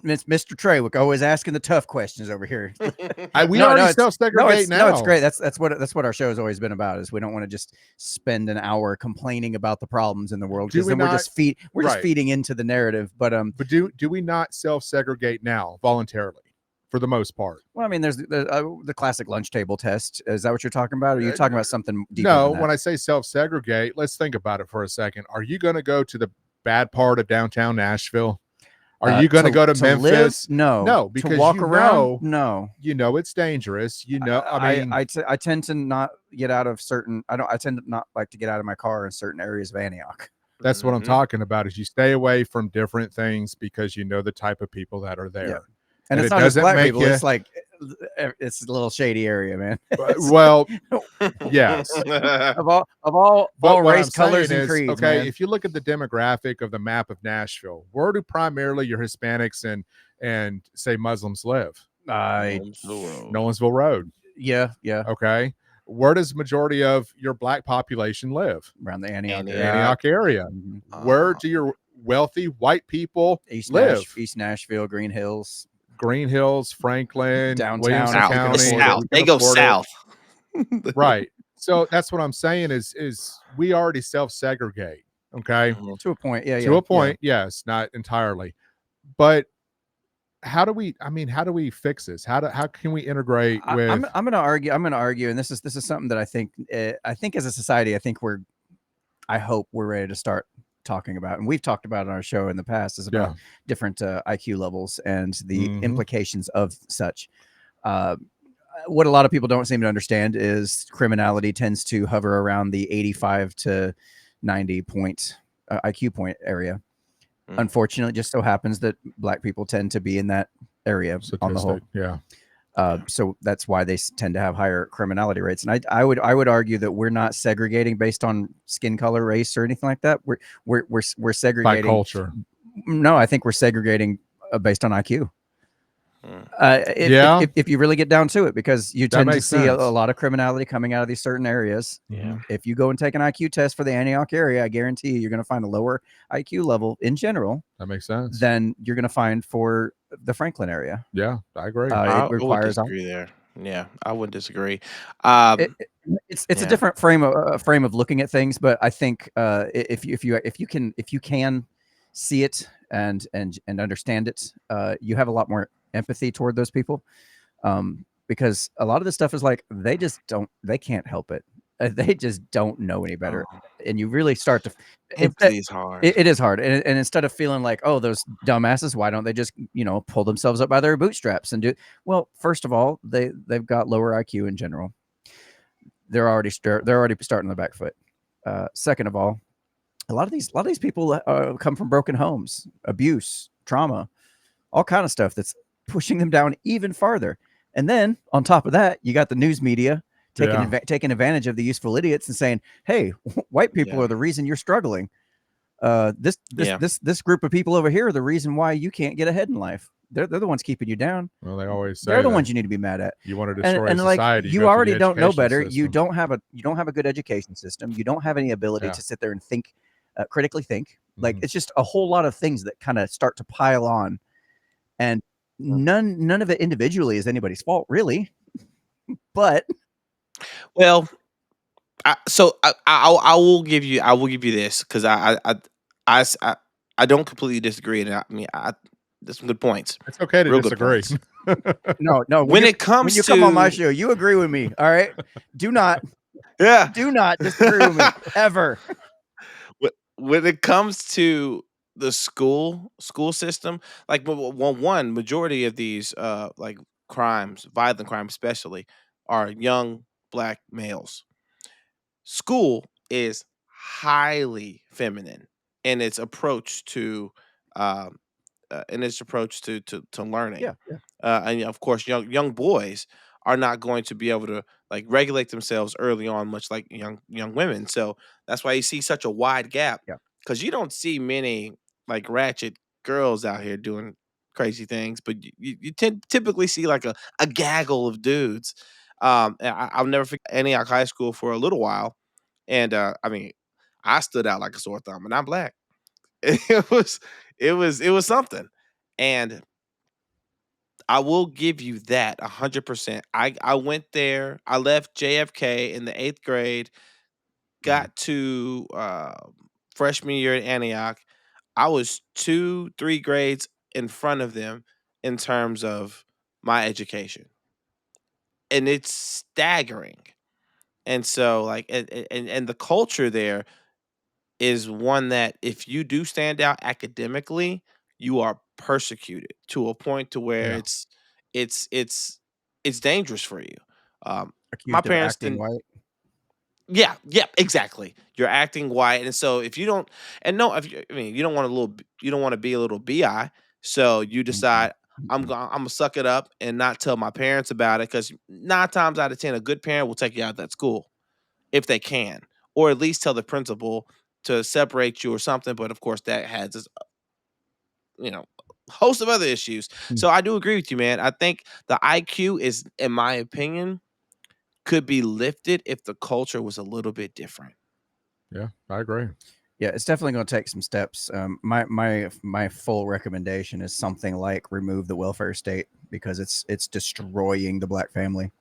Mr. Trawick always asking the tough questions over here. We already self-segregate now. No, it's great. That's what our show has always been about. Is we don't want to just spend an hour complaining about the problems in the world, because then we're just feeding into the narrative. But do we not self-segregate now voluntarily for the most part? Well, I mean, there's the classic lunch table test. Is that what you're talking about? Or are you talking about something deeper? No, than that? when I say self-segregate, let's think about it for a second. Are you going to go to the bad part of downtown Nashville? Are you going to go to Memphis? No, because to walk around. No, it's dangerous. I tend to not get out of certain. I tend to not like to get out of my car in certain areas of Antioch. That's what I'm talking about. Is you stay away from different things because you know the type of people that are there. Yeah. And it's not just black people. It's like it's a little shady area, man. Well, yes. of all race, colors, and creeds. Okay, man. if you look at the demographic of the map of Nashville, where do primarily your Hispanics and say Muslims live? Nolensville Road. Yeah. Okay. Where does majority of your black population live? Around the Antioch area. Mm-hmm. wealthy white people East live. East Nashville, Green Hills, Green Hills, Franklin, downtown, Williamson if you can County. afford it. South. We can They go afford it. south. Right. So that's what I'm saying is we already self-segregate. Okay. Mhm. To a point, yeah, To a point, yes, not entirely. But how do we fix this? How can we integrate with I'm gonna argue, and this is something that I think as a society, I hope we're ready to start talking about, and we've talked about on our show in the past, is about different IQ levels and the implications of such. What a lot of people don't seem to understand is criminality tends to hover around the 85 to 90 point IQ point area. Unfortunately, it just so happens that Black people tend to be in that area on the whole. Yeah. So that's why they tend to have higher criminality rates. And I would argue that we're not segregating based on skin color, race, or anything like that. We're segregating by culture. No, I think we're segregating based on IQ. Yeah. If you really get down to it, because you That tend to makes see a sense. lot of criminality coming out of these certain areas. Yeah. If you go and take an IQ test for the Antioch area, I guarantee you, you're going to find a lower IQ level in general That makes sense. than you're going to find for the Franklin area. Yeah, I agree. I It would requires disagree there. Yeah, I would disagree. it's Yeah. a different frame of looking at things, but I think if you can see it and understand it, you have a lot more empathy toward those people, because a lot of this stuff is like they can't help it. They just don't know any better, and you really start to Empathy is hard. It is hard, and instead of feeling like, oh, those dumbasses, why don't they just pull themselves up by their bootstraps and do? Well, first of all, they've got lower IQ in general. They're already starting on the back foot. Second of all, a lot of these people come from broken homes, abuse, trauma, all kind of stuff that's pushing them down even farther. And then on top of that, you got the news media taking advantage of the useful idiots and saying, "Hey, white people are the reason you're struggling. This group of people over here are the reason why you can't get ahead in life. They're the ones keeping you down. Well, they always say they're the ones you need to be mad at. You want to destroy and society. Like, you already don't know better. System. You don't have a good education system. You don't have any ability to sit there and think, critically think. Like, it's just a whole lot of things that kind of start to pile on, and none of it individually is anybody's fault, really. But well, I will give you this, because I don't completely disagree, and I mean there's some good points. It's okay to Real disagree. No. When you come on my show, you agree with me. All right. Do not disagree with me ever. When it comes to the school system, like one majority of these like crimes, violent crimes especially, are young Black males. School is highly feminine in its approach to learning. Yeah. And of course, young boys are not going to be able to like regulate themselves early on, much like young women. So that's why you see such a wide gap. Yeah. Because you don't see many like ratchet girls out here doing crazy things, but you typically see like a gaggle of dudes. And I'll never forget Antioch High School for a little while, and I mean, I stood out like a sore thumb, and I'm Black. It was something, and I will give you that 100%. I went there. I left JFK in the 8th grade, got to freshman year at Antioch. I was 2-3 grades in front of them in terms of my education, and it's staggering. And so, like, and the culture there is one that if you do stand out academically, you are persecuted to a point to where Yeah. it's dangerous for you. My Accused of parents acting didn't. white. Yeah, exactly. You're acting white, and so if you don't, and no, if you, I mean, you don't want to be a little bi. So you decide I'm gonna suck it up and not tell my parents about it, because 9 times out of 10, a good parent will take you out of that school if they can, or at least tell the principal to separate you or something. But of course, that has this, host of other issues. So I do agree with you, man. I think the IQ is, in my opinion, could be lifted if the culture was a little bit different. Yeah, I agree. Yeah, it's definitely going to take some steps. My full recommendation is something like remove the welfare state, because it's destroying the black family.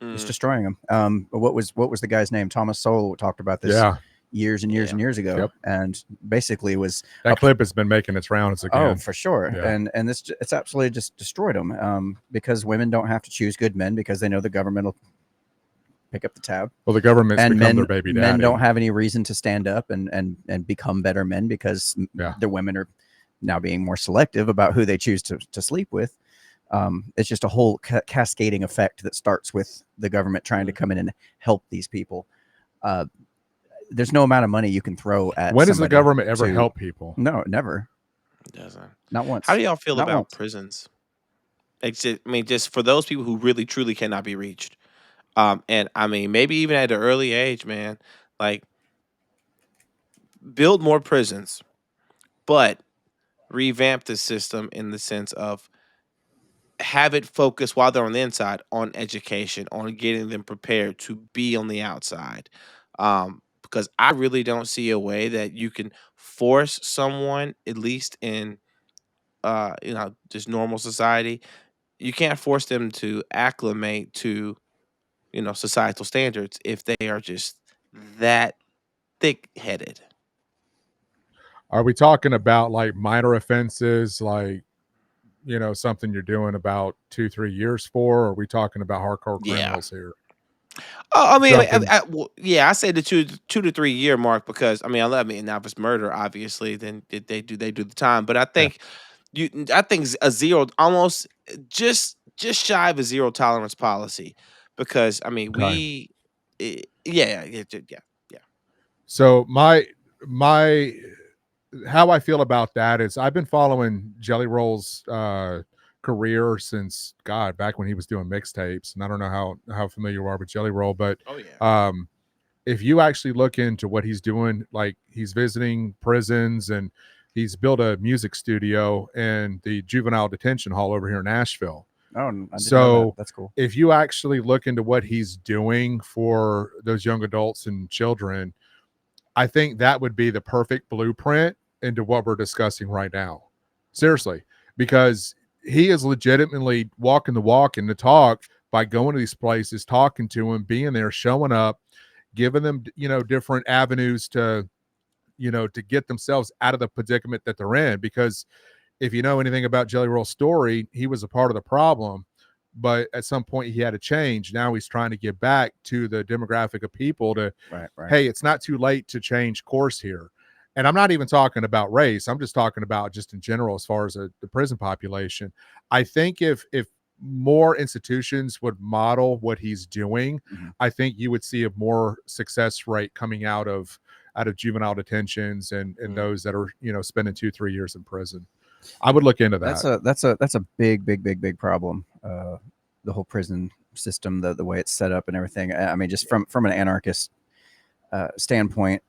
It's destroying them. What was the guy's name? Thomas Sowell talked about this Yeah. years and years Yeah. and years ago, Yep. and basically was That clip has been making its rounds again. oh, for sure. Yeah. And it's absolutely just destroyed them, because women don't have to choose good men because they know the government will pick up the tab. Well, the government's And become their baby daddy. men don't have any reason to stand up and become better men, because the women are now being more selective about who they choose to sleep with. It's just a whole cascading effect that starts with the government trying to come in and help these people. There's no amount of money you can throw at. When does the government ever help people? No, never. It doesn't. Not once. How do y'all feel Not about once. prisons? Just for those people who really truly cannot be reached. And I mean, maybe even at an early age, man, like build more prisons, but revamp the system in the sense of have it focus while they're on the inside on education, on getting them prepared to be on the outside. Because I really don't see a way that you can force someone, at least in just normal society, you can't force them to acclimate to, societal standards if they are just that thick-headed. Are we talking about like minor offenses, like something you're doing about 2-3 years for? Or are we talking about hardcore Yeah. criminals here? Oh, I mean, Jumping- I say the 2 to 3 year mark because now if it's murder, obviously, then they do the time. But I think I think a zero, almost just shy of a zero tolerance policy, because Okay. yeah. So my how I feel about that is I've been following Jelly Roll's career since back when he was doing mixtapes, and I don't know how familiar you are with Jelly Roll, but Oh yeah. if you actually look into what he's doing, like he's visiting prisons and he's built a music studio in the juvenile detention hall over here in Nashville. Oh, I didn't know So that. That's cool. if you actually look into what he's doing for those young adults and children, I think that would be the perfect blueprint into what we're discussing right now. Seriously, because he is legitimately walking the walk and the talk by going to these places, talking to them, being there, showing up, giving them, different avenues to get themselves out of the predicament that they're in. Because if you know anything about Jelly Roll's story, he was a part of the problem, but at some point he had to change. Now he's trying to get back to the demographic of people to, Right. hey, it's not too late to change course here. And I'm not even talking about race. I'm just talking about just in general, as far as the prison population. I think if more institutions would model what he's doing, I think you would see a more success rate coming out of juvenile detentions and those that are, spending 2-3 years in prison. I would look into that. That's a big problem. The whole prison system, the way it's set up and everything. I mean, just from an anarchist standpoint,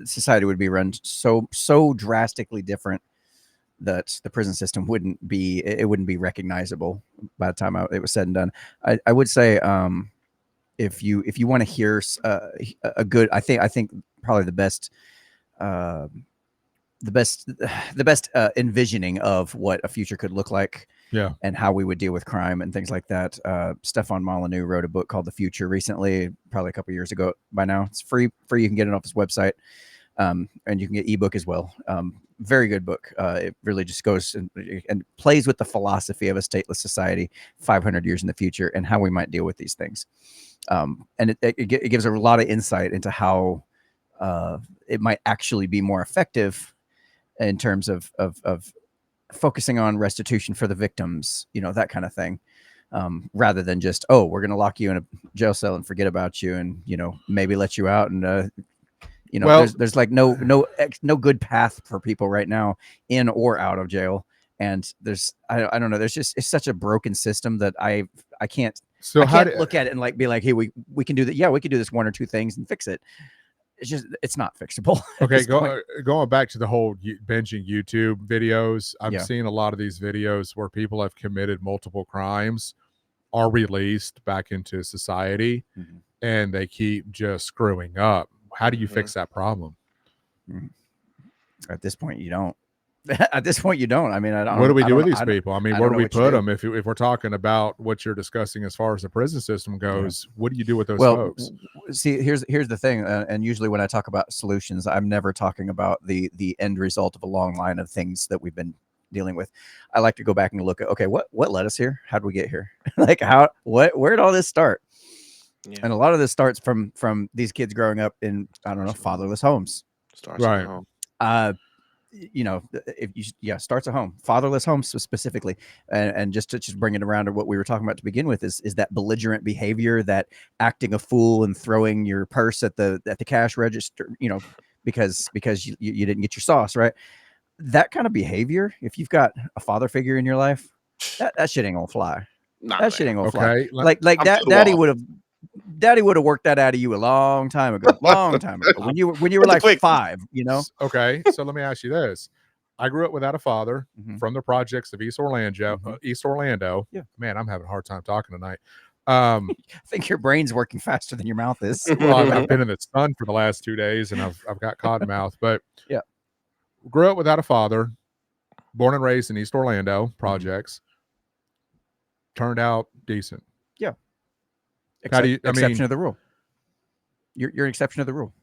society would be run so drastically different that the prison system wouldn't be recognizable by the time it was said and done. I would say, if you want to hear a good, I think probably the best envisioning of what a future could look like, and how we would deal with crime and things like that. Stefan Molyneux wrote a book called The Future recently, probably a couple years ago by now. It's free. You can get it off his website, and you can get ebook as well. Very good book. It really just goes and plays with the philosophy of a stateless society 500 years in the future and how we might deal with these things. And it gives a lot of insight into how it might actually be more effective in terms of focusing on restitution for the victims, that kind of thing, rather than just, we're going to lock you in a jail cell and forget about you and, maybe let you out. And, there's like no good path for people right now in or out of jail. And I don't know, it's such a broken system that I can't look at it and be like, hey, we can do that. Yeah, we could do this one or two things and fix it. It's not fixable. Okay, going back to the whole binging YouTube videos, I'm seeing a lot of these videos where people have committed multiple crimes, are released back into society, and they keep just screwing up. how do you fix that problem? At this point, you don't. At this point, you don't. I mean, I don't. What do we I do with don't- these people? I mean, I where don't do know we what you put do. them? If we're talking about what you're discussing as far as the prison system goes, what do you do with those Well, folks? see, here's the thing, and usually when I talk about solutions, I'm never talking about the end result of a long line of things that we've been dealing with. I like to go back and look at, okay, what led us here? How did we get here? Like where did all this start? Yeah. And a lot of this starts from these kids growing up in, I don't know, fatherless homes. Starts Right. at home. You know, if you starts at home, fatherless homes specifically, and just to bring it around to what we were talking about to begin with is that belligerent behavior, that acting a fool and throwing your purse at the cash register, you know, because you didn't get your sauce right. That kind of behavior, if you've got a father figure in your life, that shit ain't gonna fly. That shit ain't gonna fly. Okay, Like I'm that, to the daddy wall. would have worked that out of you a long time ago. When you were With the like quick- 5, you know. Okay, so let me ask you this. I grew up without a father from the projects of East Orlando. Yeah. Man, I'm having a hard time talking tonight. I think your brain's working faster than your mouth is. Well, I've been in the sun for the last 2 days and I've got cotton mouth, but Yeah. Grew up without a father, born and raised in East Orlando projects, turned out decent. Yeah. How do you, I exception mean, of the rule. You're an exception of the rule.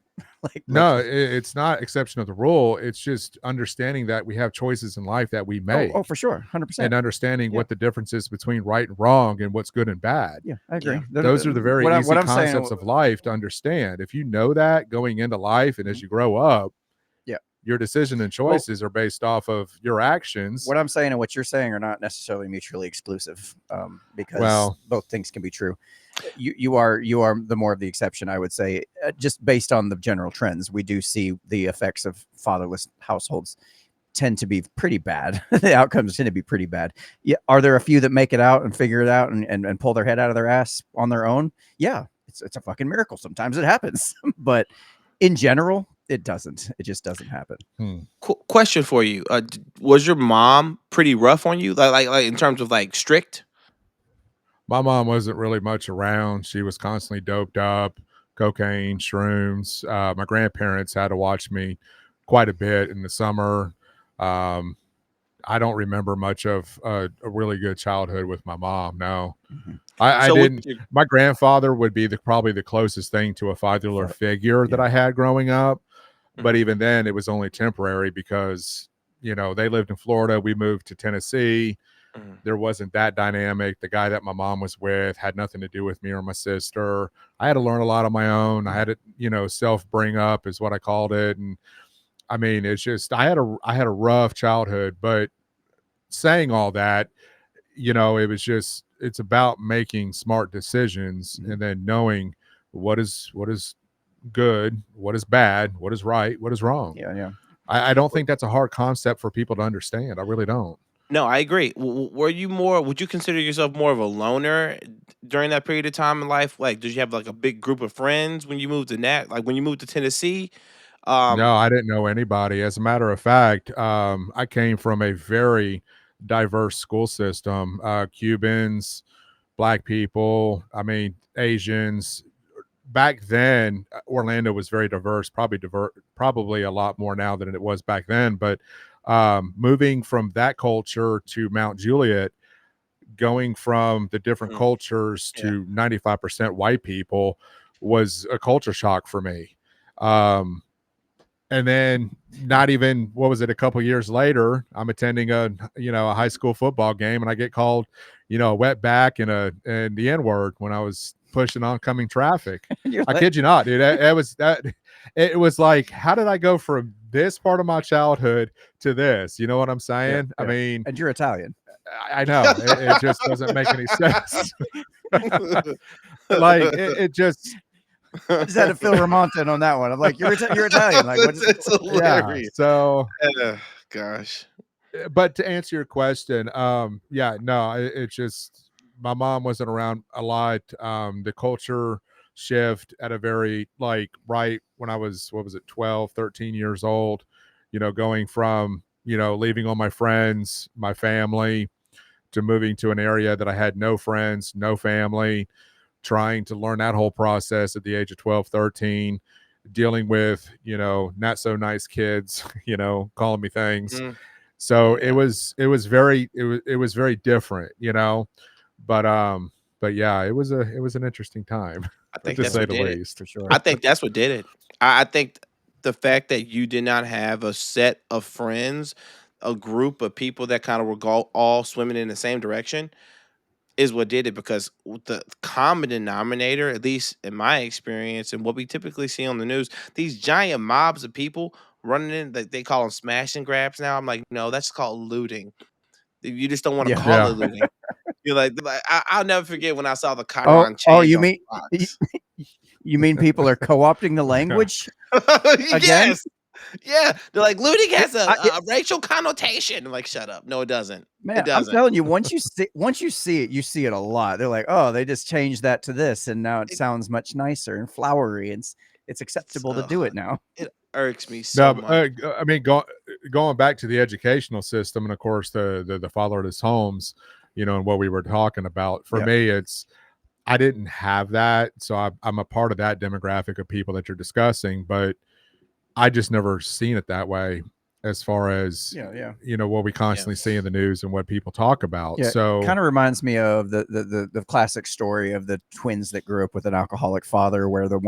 no, it's not exception of the rule. It's just understanding that we have choices in life that we make. Oh, for sure. 100%. And understanding Yeah. what the difference is between right and wrong and what's good and bad. Yeah, I agree. Yeah. Those are the very what easy I'm saying- concepts of life to understand. If you know that going into life and as you grow up, Yeah. your decision and choices are based off of your actions. What I'm saying and what you're saying are not necessarily mutually exclusive, because Well- both things can be true. You are the more of the exception, I would say, just based on the general trends. We do see the effects of fatherless households tend to be pretty bad. The outcomes tend to be pretty bad. Yeah, are there a few that make it out and figure it out and pull their head out of their ass on their own? Yeah, it's a fucking miracle. Sometimes it happens, but in general, it doesn't. It just doesn't happen. Question for you: was your mom pretty rough on you, like in terms of like strict? My mom wasn't really much around. She was constantly doped up, cocaine, shrooms. My grandparents had to watch me quite a bit in the summer. I don't remember much of a really good childhood with my mom. No, I So didn't. My grandfather would be probably the closest thing to a fatherly figure that I had growing up. But even then, it was only temporary because, you know, they lived in Florida. We moved to Tennessee. There wasn't that dynamic. The guy that my mom was with had nothing to do with me or my sister. I had to learn a lot on my own. I had to, you know, self bring up is what I called it. And I mean, it's just, I had a rough childhood, but saying all that, you know, it was just, it's about making smart decisions and then knowing what is good, what is bad, what is right, what is wrong. Yeah. I don't think that's a hard concept for people to understand. I really don't. No, I agree. Were you more? Would you consider yourself more of a loner during that period of time in life? Like, did you have like a big group of friends when you moved to Like when you moved to Tennessee? No, I didn't know anybody. As a matter of fact, I came from a very diverse school system. Cubans, Black people, I mean, Asians. Back then, Orlando was very diverse, probably a lot more now than it was back then. But moving from that culture to Mount Juliet, going from the different cultures to 95% white people was a culture shock for me. And then not even, what was it, a couple years later, I'm attending a high school football game and I get called, a wetback and the N-word when I was pushing oncoming traffic. I kid you not, dude. It was like, how did I go from this part of my childhood to this? You know what I'm saying? Yeah. I mean, And you're Italian. I know it just doesn't make any sense. Like it just. I just had to fill Ramonte on that one. I'm like, you're Italian. Like, what is it's hilarious. Yeah, so, gosh. But to answer your question, it's just my mom wasn't around a lot. The culture shift at a very right when I was 12, 13 years old, going from leaving all my friends, my family, to moving to an area that I had no friends, no family, trying to learn that whole process at the age of 12, 13, dealing with, not so nice kids, calling me things. Mm, So yeah. it was very different, but yeah, it was an interesting time I think to that's say what the did it. least. For sure. I think that's what did it. I think the fact that you did not have a set of friends, a group of people that kind of were all swimming in the same direction, is what did it. Because the common denominator, at least in my experience, and what we typically see on the news, these giant mobs of people running in, they call them smash and grabs now. I'm like, no, that's called looting. You just don't want to Yeah. call it Yeah. looting. You're like I'll never forget when I saw the Oh, Chiron oh, change on the box. you mean people are co-opting the language again? Yes. Yeah. They're like, looting has It, a racial connotation. I'm like, shut up. No, it doesn't. It man, I'm doesn't. telling you, once you see it, you see it a lot. They're like, oh, they just changed that to this, and now it It, sounds much nicer and flowery, and it's it's acceptable to do it now. it irks me so No, much. I mean, going back to the educational system, and of course the fatherless homes, and what we were talking about. For Yeah. me, I didn't have that, so I'm a part of that demographic of people that you're discussing, but I just never seen it that way. As far as Yeah. what we constantly see in the news and what people talk about. Yeah, So kind of reminds me of the classic story of the twins that grew up with an alcoholic father, where the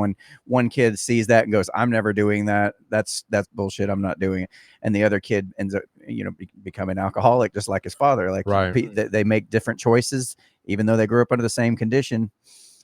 one kid sees that and goes, "I'm never doing that. That's bullshit. I'm not doing it." And the other kid ends up, becoming alcoholic just like his father. Like right. they make different choices, even though they grew up under the same condition.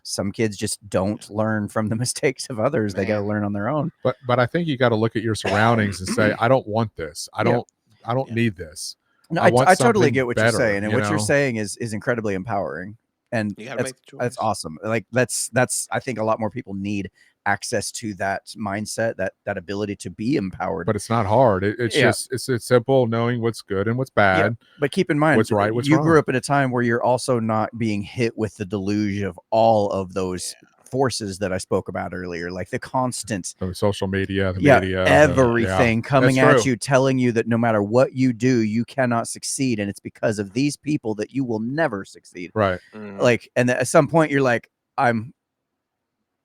Some kids just don't learn from the mistakes of others. They got to Man. learn on their own. But I think you got to look at your surroundings and say, I don't want this. I don't Yeah. need this. No, I want I totally something get what better, you're saying, and you what you're know? saying is incredibly empowering, and You gotta that's make the that's choice. awesome. Like that's I think a lot more people need access to that mindset, that ability to be empowered. But it's not hard. It's Yeah. just it's simple knowing what's good and what's Yeah, bad, but keep in mind, what's right, what's you grew wrong. up in a time where you're also not being hit with the deluge of all of those forces that I spoke about earlier, like the constant, So social media, the media, everything coming That's at true. you, telling you that no matter what you do, you cannot succeed, and it's because of these people that you will never succeed. Right. Mhm. Like, and at some point, you're like,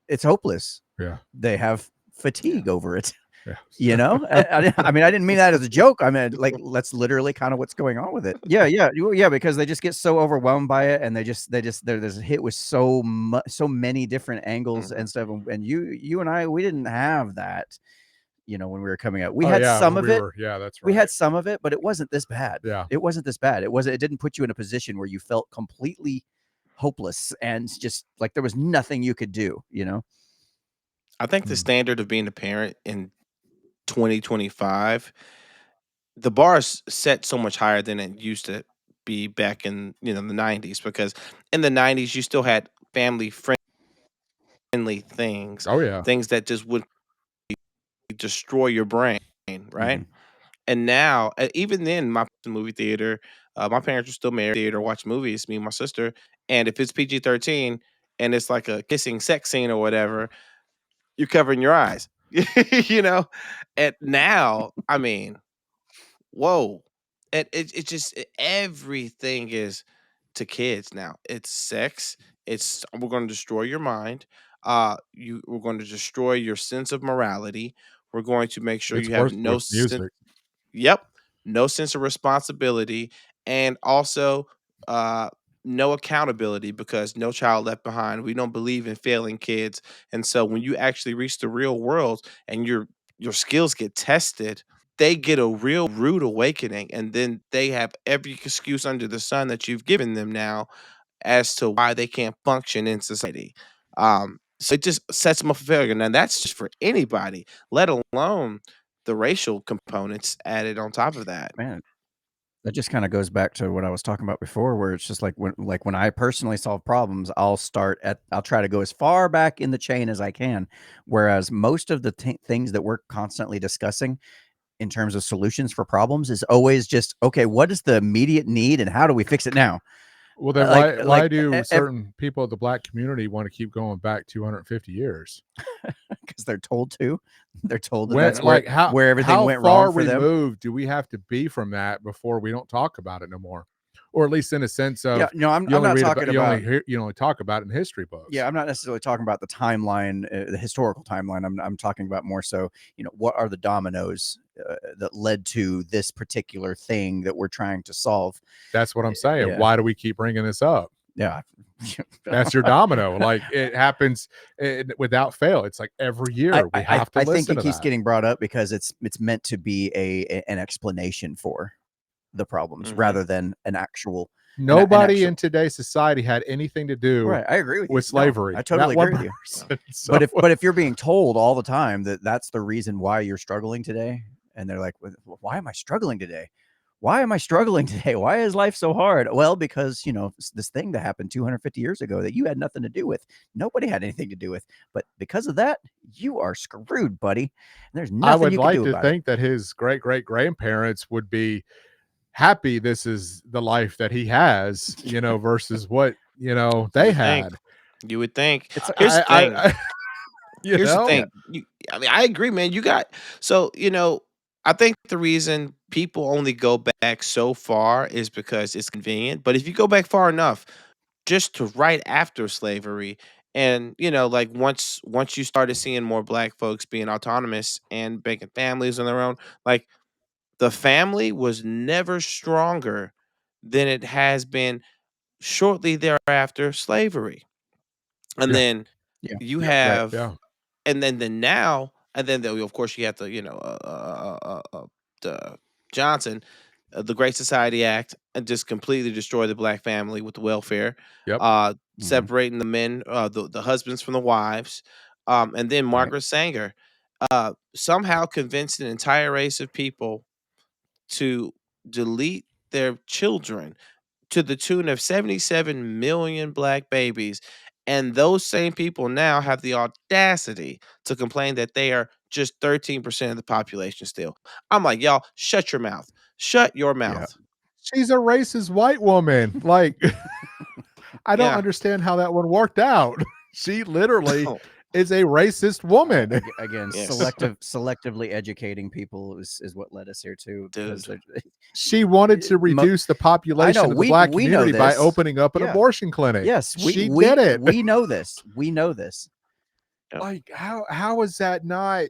it's hopeless. Yeah. They have fatigue over it. Yeah. I mean, I didn't mean that as a joke. I mean, like, that's literally kind of what's going on with it. Yeah, because they just get so overwhelmed by it, and they're hit with so many different angles Mhm. and stuff. And you and I, we didn't have that, when we were coming out. We Oh, had yeah, some when of we it. were, yeah, that's We right. had some of it, but it wasn't this bad. Yeah. It wasn't this bad. It didn't put you in a position where you felt completely hopeless and just like there was nothing you could do. I think the Mm. standard of being a parent in 2025, the bar is set so much higher than it used to be back in the 90s. Because in the 90s you still had family friendly things, Oh yeah. things that just would destroy your brain, right? Mhm. And now, even then, my movie theater, my parents were still married or watch movies, me and my sister. And if it's PG-13 and it's like a kissing sex scene or whatever, you're covering your eyes, you know. And now, I mean, whoa, it just everything is to kids now. It's sex. It's we're going to destroy your mind. We're going to destroy your sense of morality. We're going to make sure It's you have worse no with sense. music. Yep. No sense of responsibility, and also uh no accountability, because No Child Left Behind, we don't believe in failing kids. And so when you actually reach the real world and your skills get tested, they get a real rude awakening, and then they have every excuse under the sun that you've given them now as to why they can't function in society. So it just sets them up for failure. And that's just for anybody, let alone the racial components added on top of that. Man, that just kind of goes back to what I was talking about before, where it's just like when I personally solve problems, I'll try to go as far back in the chain as I can. Whereas most of the things that we're constantly discussing in terms of solutions for problems is always just, okay, what is the immediate need and how do we fix it now? Well, then Like, why do certain people of the black community want to keep going back 250 years? because they're told to. They're told that When, that's where like, everything how went far wrong for them. removed do we have to be from that before we don't talk about it no more? or at least in a sense of I'm you only not read talking about, about. you only talk about it in history books. Yeah, I'm not necessarily talking about the timeline, the historical timeline. I'm talking about more so, what are the dominoes that led to this particular thing that we're trying to solve? That's what I'm saying. Yeah. Why do we keep bringing this up? Yeah. That's your domino. Like, it happens without fail. It's like every year we have to I listen think it to keeps that. getting brought up because it's meant to be an explanation for the problems rather than an actual. Nobody in today's society had anything to do Right, I agree with you. slavery. No, I totally Not agree one with you. person. So, But if you're being told all the time that that's the reason why you're struggling today, and they're like, why am I struggling today? Why am I struggling today? Why is life so hard? Well, because, this thing that happened 250 years ago that you had nothing to do with, nobody had anything to do with. But because of that, you are screwed, buddy. And there's I nothing would you can like do to about it. think that his great-great-grandparents would be happy this is the life that he has, versus what, they had. You would think. It's Here's the thing. Here's the know? thing. I mean, I agree, man. I think the reason people only go back so far is because it's convenient. But if you go back far enough, just to right after slavery, and like once you started seeing more black folks being autonomous and making families on their own, like the family was never stronger than it has been shortly thereafter slavery. And Yeah. then Yeah. you Yeah, right. have Yeah. and then now, and then of course you have the the Johnson, the Great Society Act, and just completely destroy the black family with the welfare, Yep. separating the men, the husbands from the wives, and then Right. Margaret Sanger, somehow convinced an entire race of people to delete their children to the tune of 77 million black babies. And those same people now have the audacity to complain that they are just 13% of the population still. I'm like, y'all, shut your mouth. Shut your Yeah. mouth. She's a racist white woman. Like, I don't Yeah. understand how that one worked out. She literally Oh, is a racist woman. Again, Yes. selectively educating people is what led us here too. Because Dude. She wanted to reduce the population of the black we know community by this. opening up an Yeah. abortion clinic. Yes, she did it. We know this. We know this. Like, how is that not?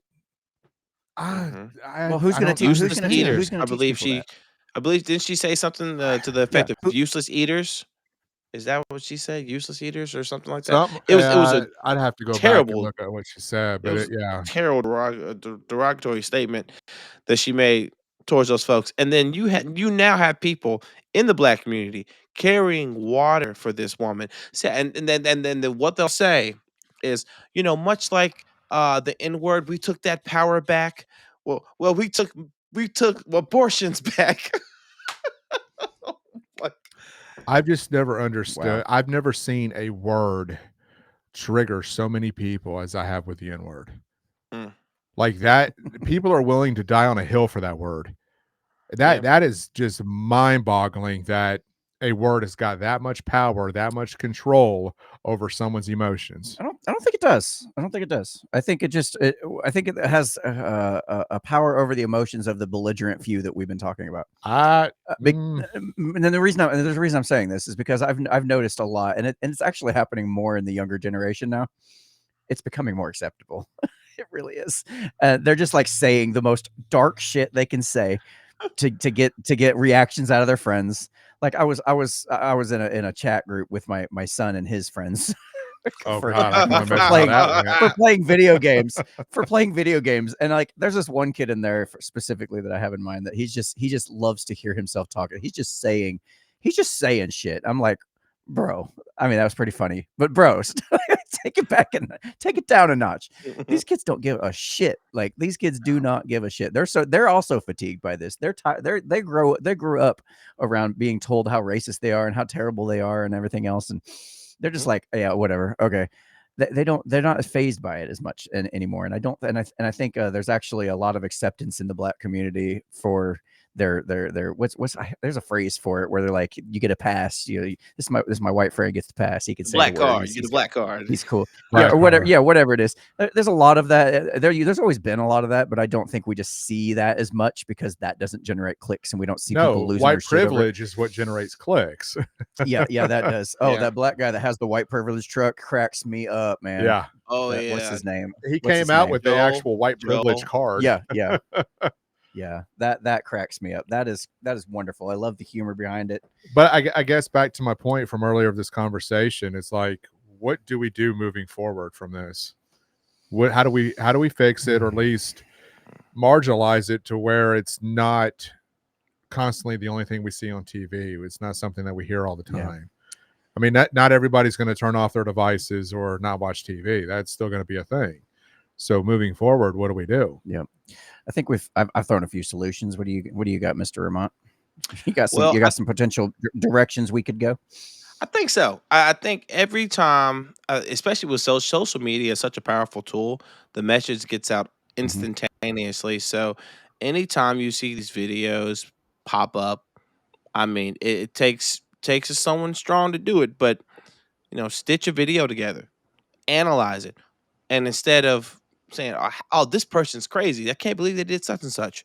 Mhm. Well, who's I gonna don't teach? Who's Useless gonna teach? Who's eaters. gonna I teach believe people that? didn't she say something to the effect of Who- useless eaters? Is that what she said? Useless eaters or something like that? Some, It was a I'd have to go back and terrible look at what she said, it but was yeah. terrible derogatory statement that she made towards those folks. And then you now have people in the black community carrying water for this woman. And then what they'll say is, much like the N-word, we took that power back. Well, we took abortions back. Like, I've just never understood. Wow. I've never seen a word trigger so many people as I have with the N-word. Mm. Like that, people are willing to die on a hill for that word. Yeah. That is just mind-boggling that a word has got that much power, that much control over someone's emotions. I don't think it does. I don't think it does. I think I think it has a power over the emotions of the belligerent few that we've been talking about. And then there's a reason I'm saying this is because I've noticed a lot, and it's actually happening more in the younger generation now. It's becoming more acceptable. It really is. They're just like saying the most dark shit they can say to get reactions out of their friends. Like I was in a chat group with my son and his friends. God, I can imagine how that went. For playing video games, and like there's this one kid in there specifically that I have in mind that he just loves to hear himself talking. He's just saying shit. I'm like, bro, I mean that was pretty funny, but bro, take it back and take it down a notch. These kids don't give a shit. Like these kids do not give a shit. They're also fatigued by this. They grew up around being told how racist they are and how terrible they are and everything else, and they're just like, yeah, whatever, okay. They're not fazed by it as much anymore, and I think there's actually a lot of acceptance in the black community for they're there's a phrase for it where they're like, you get a pass. You know, this my white friend gets the pass. He can say Black the word. card. You get a black card. He's cool. Black Yeah, or whatever. card. Yeah, whatever it is. There's a lot of that. There's always been a lot of that, but I don't think we just see that as much because that doesn't generate clicks, and we don't see people losing their white shit over it. privilege is what generates clicks. Yeah, that does. Oh, Yeah. that black guy that has the white privilege truck cracks me up, man. Yeah, Oh What's yeah. his name? he What's his came out name? with the Joel? actual white privilege Joel? card. Yeah. Yeah, that cracks me up. That is wonderful. I love the humor behind it. But I guess back to my point from earlier of this conversation, it's like, what do we do moving forward from this? How do we fix it, or at least marginalize it to where it's not constantly the only thing we see on TV? It's not something that we hear all the time. Yeah. I mean, not everybody's going to turn off their devices or not watch TV. That's still going to be a thing. So moving forward, what do we do? Yeah, I think I've thrown a few solutions. What do you got, Mr. Ramont? You got some potential directions we could go. I think so. I think every time, especially with social media, is such a powerful tool. The message gets out instantaneously. So anytime you see these videos pop up, I mean, it takes someone strong to do it. But stitch a video together, analyze it, and instead of saying, "Oh, this person's crazy. I can't believe they did such and such,"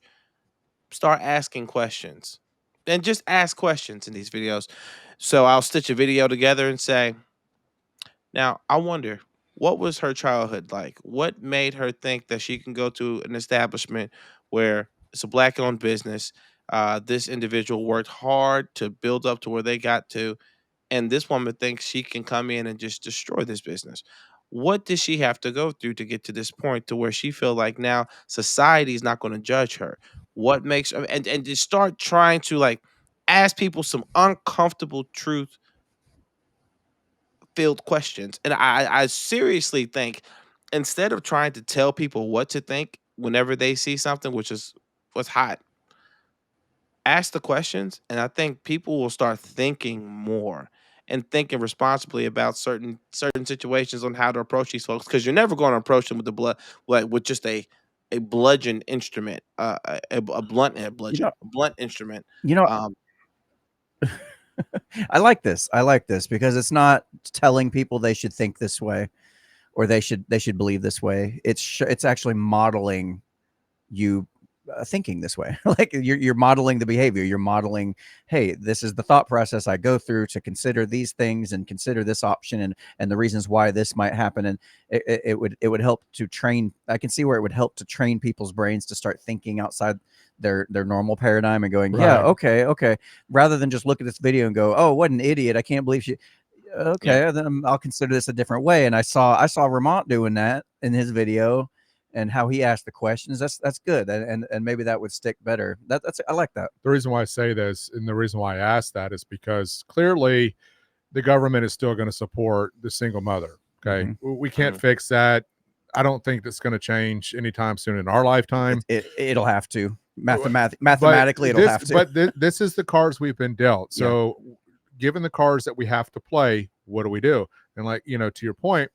start asking questions. And just ask questions in these videos. So I'll stitch a video together and say, now, I wonder, what was her childhood like? What made her think that she can go to an establishment where it's a black-owned business? This individual worked hard to build up to where they got to, and this woman thinks she can come in and just destroy this business. What did she have to go through to get to this point to where she feel like now society is not going to judge her? What makes her, and just start trying to like ask people some uncomfortable truth filled questions. And I seriously think instead of trying to tell people what to think whenever they see something, which is what's hot, ask the questions, and I think people will start thinking more and thinking responsibly about certain situations on how to approach these folks. Because you're never going to approach them with with just a bludgeon instrument, a blunt instrument. Um, I like this. Because it's not telling people they should think this way or they should believe this way. It's actually modeling you thinking this way. Like you're modeling the behavior. You're modeling, hey, this is the thought process I go through to consider these things and consider this option and the reasons why this might happen. And it would help to train. I can see where it would help to train people's brains to start thinking outside their normal paradigm and going, yeah, okay. Rather than just look at this video and go, oh, what an idiot. I can't believe she. Okay, yeah. Then I'll consider this a different way. And I saw Ramont doing that in his video. And how he asked the questions, that's good, and maybe that would stick better. I like that. The reason why I say this and the reason why I asked that is because clearly the government is still going to support the single mother. Okay, we can't fix that. I don't think that's going to change anytime soon in our lifetime. It'll have to mathematically it'll have to. But this is the cards we've been dealt. So, given the cards that we have to play, what do we do? And like to your point,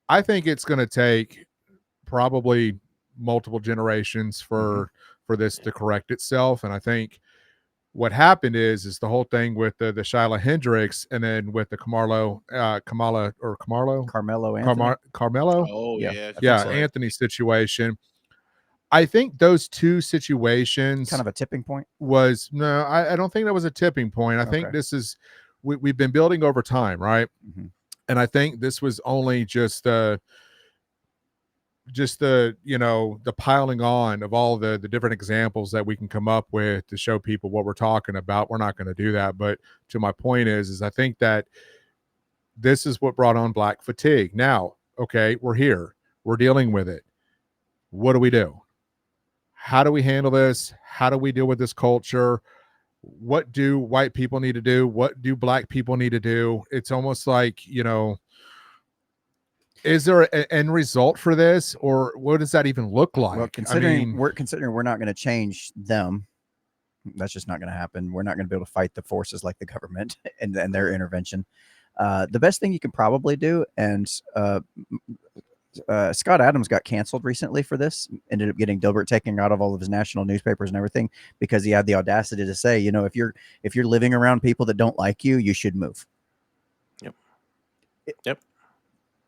I think it's going to take probably multiple generations for this to correct itself. And I think what happened is the whole thing with the Shyla Hendricks and then with the Carmelo Oh yeah, Anthony situation. I think those two situations kind of a tipping point I don't think that was a tipping point. I think this is we've been building over time, right? And I think this was only just the piling on of all the different examples that we can come up with to show people what we're talking about. We're not going to do that. But to my point is I think that this is what brought on black fatigue. Now, okay, we're here. We're dealing with it. What do we do? How do we handle this? How do we deal with this culture? What do white people need to do? What do black people need to do? It's almost like, is there an end result for this, or what does that even look like? Well, considering we're not going to change them, that's just not going to happen. We're not going to be able to fight the forces like the government and their intervention. The best thing you can probably do, and Scott Adams got canceled recently for this. Ended up getting Dilbert taken out of all of his national newspapers and everything because he had the audacity to say, if you're living around people that don't like you, you should move. Yep.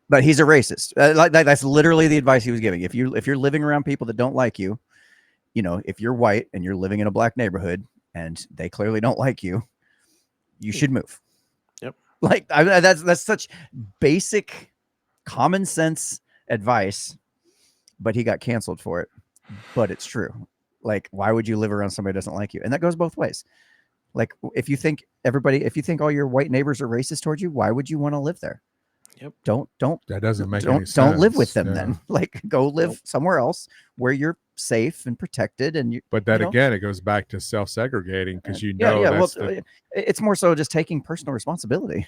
But he's a racist. That's literally the advice he was giving. If you're living around people that don't like you, if you're white and you're living in a black neighborhood and they clearly don't like you, you should move. Yep. That's such basic common sense advice, but he got canceled for it. But it's true. Like, why would you live around somebody who doesn't like you? And that goes both ways. Like, if you think all your white neighbors are racist towards you, why would you want to live there? Yep. Don't That doesn't make any sense. Don't live with them Yeah. then. Like, go live somewhere else where you're safe and protected. And But that again, it goes back to self-segregating because it's more so just taking personal responsibility.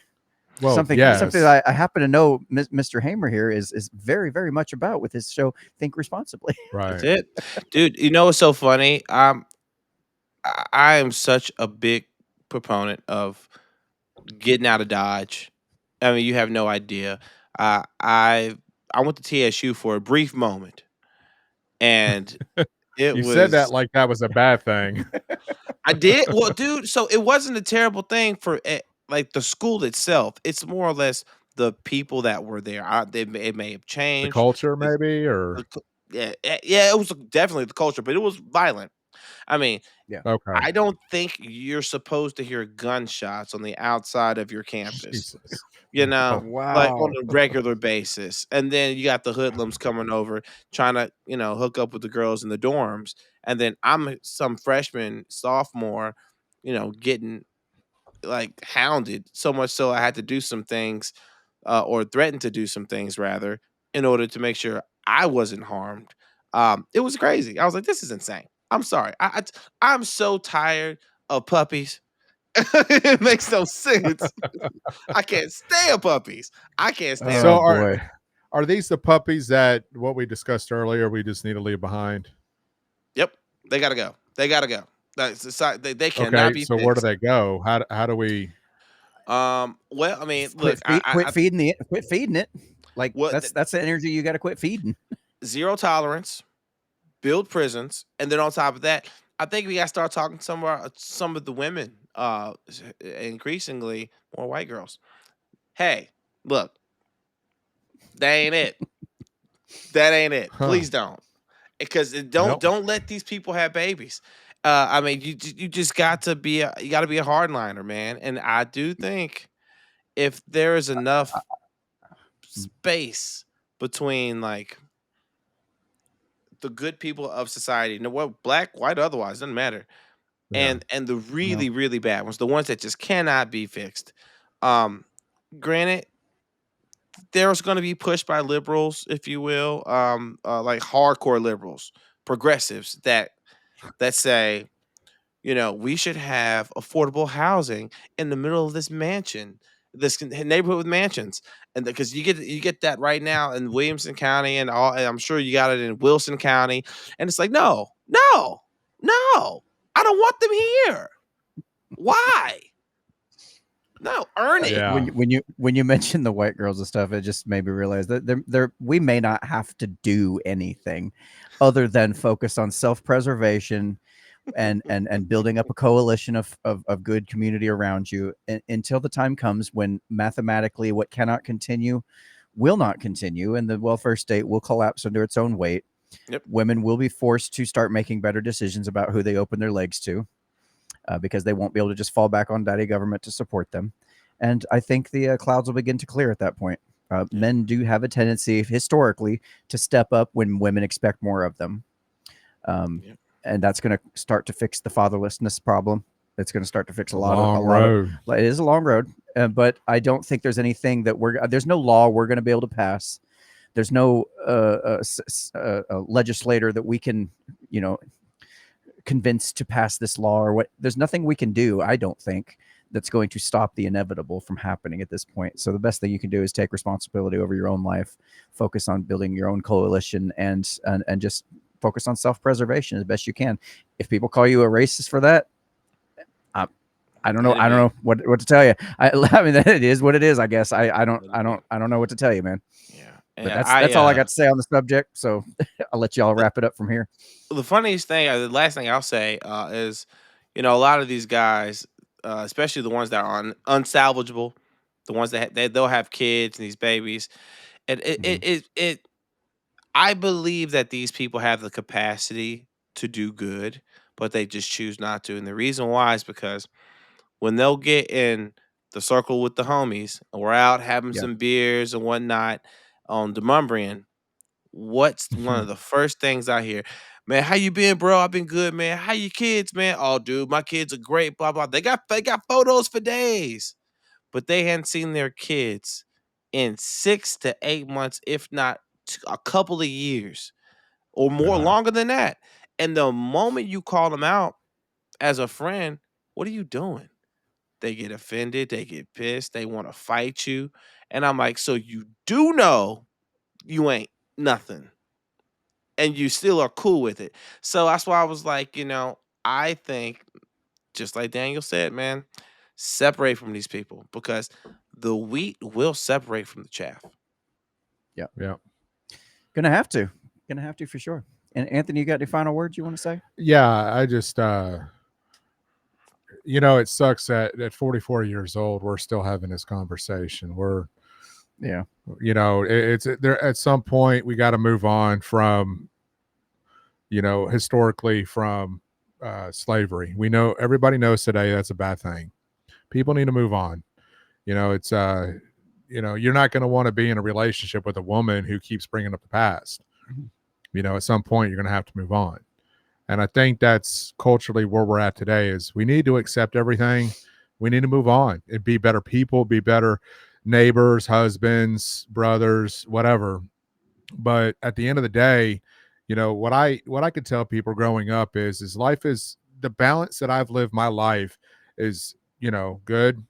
Well, something that I happen to know Mr. Hamer here is very, very much about with his show Think Responsibly. Right. That's it. Dude, you know what's so funny? I am such a big proponent of getting out of Dodge. I mean, you have no idea. I went to TSU for a brief moment, and You said that like that was a bad thing. I did. Well, dude, so it wasn't a terrible thing for like the school itself. It's more or less the people that were there. It may have The changed. culture, maybe, or Yeah, it was definitely the culture, but it was violent. I mean, okay. I don't think you're supposed to hear gunshots on the outside of your campus. Jesus. Like on a regular basis. And then you got the hoodlums coming over trying to, hook up with the girls in the dorms. And then I'm some freshman, sophomore, getting like hounded so much so I had to do some things or threatened to do some things rather in order to make sure I wasn't harmed. It was crazy. I was like, this is insane. I'm sorry. I'm so tired of puppies. It makes no sense. I can't stand puppies. I can't stand. So are these the puppies that what we discussed earlier? We just need to leave behind. Yep, they gotta go. They gotta go. They cannot be. So fixed. where do they go? How do we? Well, I mean, look, quit feeding it. Like that's the energy you got to quit feeding. Zero tolerance. Build prisons, and then on top of that, I think we got to start talking to some of the women, increasingly more white girls. Hey, look, that ain't it. That ain't it. Huh. Please don't, because don't let these people have babies. I mean, you just got to be a hardliner, man. And I do think if there is enough space between like the good people of society, what black, white, otherwise doesn't matter, and the really really bad ones, the ones that just cannot be fixed. Granted, there's going to be pushed by liberals, if you will, like hardcore liberals, progressives that say, we should have affordable housing in the middle of this neighborhood with mansions. And because you get that right now in Williamson County and I'm sure you got it in Wilson County. And it's like, no, I don't want them here. Why? No, earn it. Yeah. When you mention the white girls and stuff, it just made me realize that we may not have to do anything other than focus on self-preservation and building up a coalition of good community around you until the time comes when mathematically what cannot continue will not continue and the welfare state will collapse under its own weight. Yep. Women will be forced to start making better decisions about who they open their legs to because they won't be able to just fall back on daddy government to support them. And I think the clouds will begin to clear at that point. Men do have a tendency historically to step up when women expect more of them. And that's going to start to fix the fatherlessness problem. It's going to start to fix a lot of. It is a long road, but I don't think there's anything that there's no law we're going to be able to pass. There's no legislator that we can, convince to pass this law or what. There's nothing we can do, I don't think, that's going to stop the inevitable from happening at this point. So the best thing you can do is take responsibility over your own life, focus on building your own coalition, and just focus on self-preservation as best you can. If people call you a racist for that, I don't know. I don't know what to tell you. I mean, it is what it is. I guess I don't know what to tell you, man. Yeah, But Yeah, that's all I got to say on the subject. So I'll let y'all wrap it up from here. the funniest thing, the last thing I'll say is, a lot of these guys, especially the ones that are unsalvageable, the ones that they'll have kids and these babies, and Mhm. I believe that these people have the capacity to do good, but they just choose not to. And the reason why is because when they'll get in the circle with the homies, and we're out having Yeah. some beers and whatnot on Demumbrian, what's one of the first things I hear? Man, how you been, bro? I've been good, man. How you kids, man? Oh, dude, my kids are great. Blah blah. They got photos for days, but they hadn't seen their kids in 6 to 8 months, if not a couple of years or more, Yeah. longer than that. And the moment you call them out as a friend, what are you doing? They get offended. They get pissed. They want to fight you. And I'm like, so you do know you ain't nothing and you still are cool with it. So that's why I was like, I think just like Daniel said, man, separate from these people because the wheat will separate from the chaff. Yeah. Yeah. Gonna have to. Gonna have to for sure. And Anthony, you got any final words you want to say? Yeah. I just, it sucks that at 44 years old, we're still having this conversation. Yeah. It's there at some point we got to move on from, historically from slavery. We know everybody knows today that's a bad thing. People need to move on. It's you're not going to want to be in a relationship with a woman who keeps bringing up the past. At some point you're going to have to move on. And I think that's culturally where we're at today is we need to accept everything. We need to move on and be better people, be better neighbors, husbands, brothers, whatever. But at the end of the day, what I could tell people growing up is life is the balance that I've lived my life is, good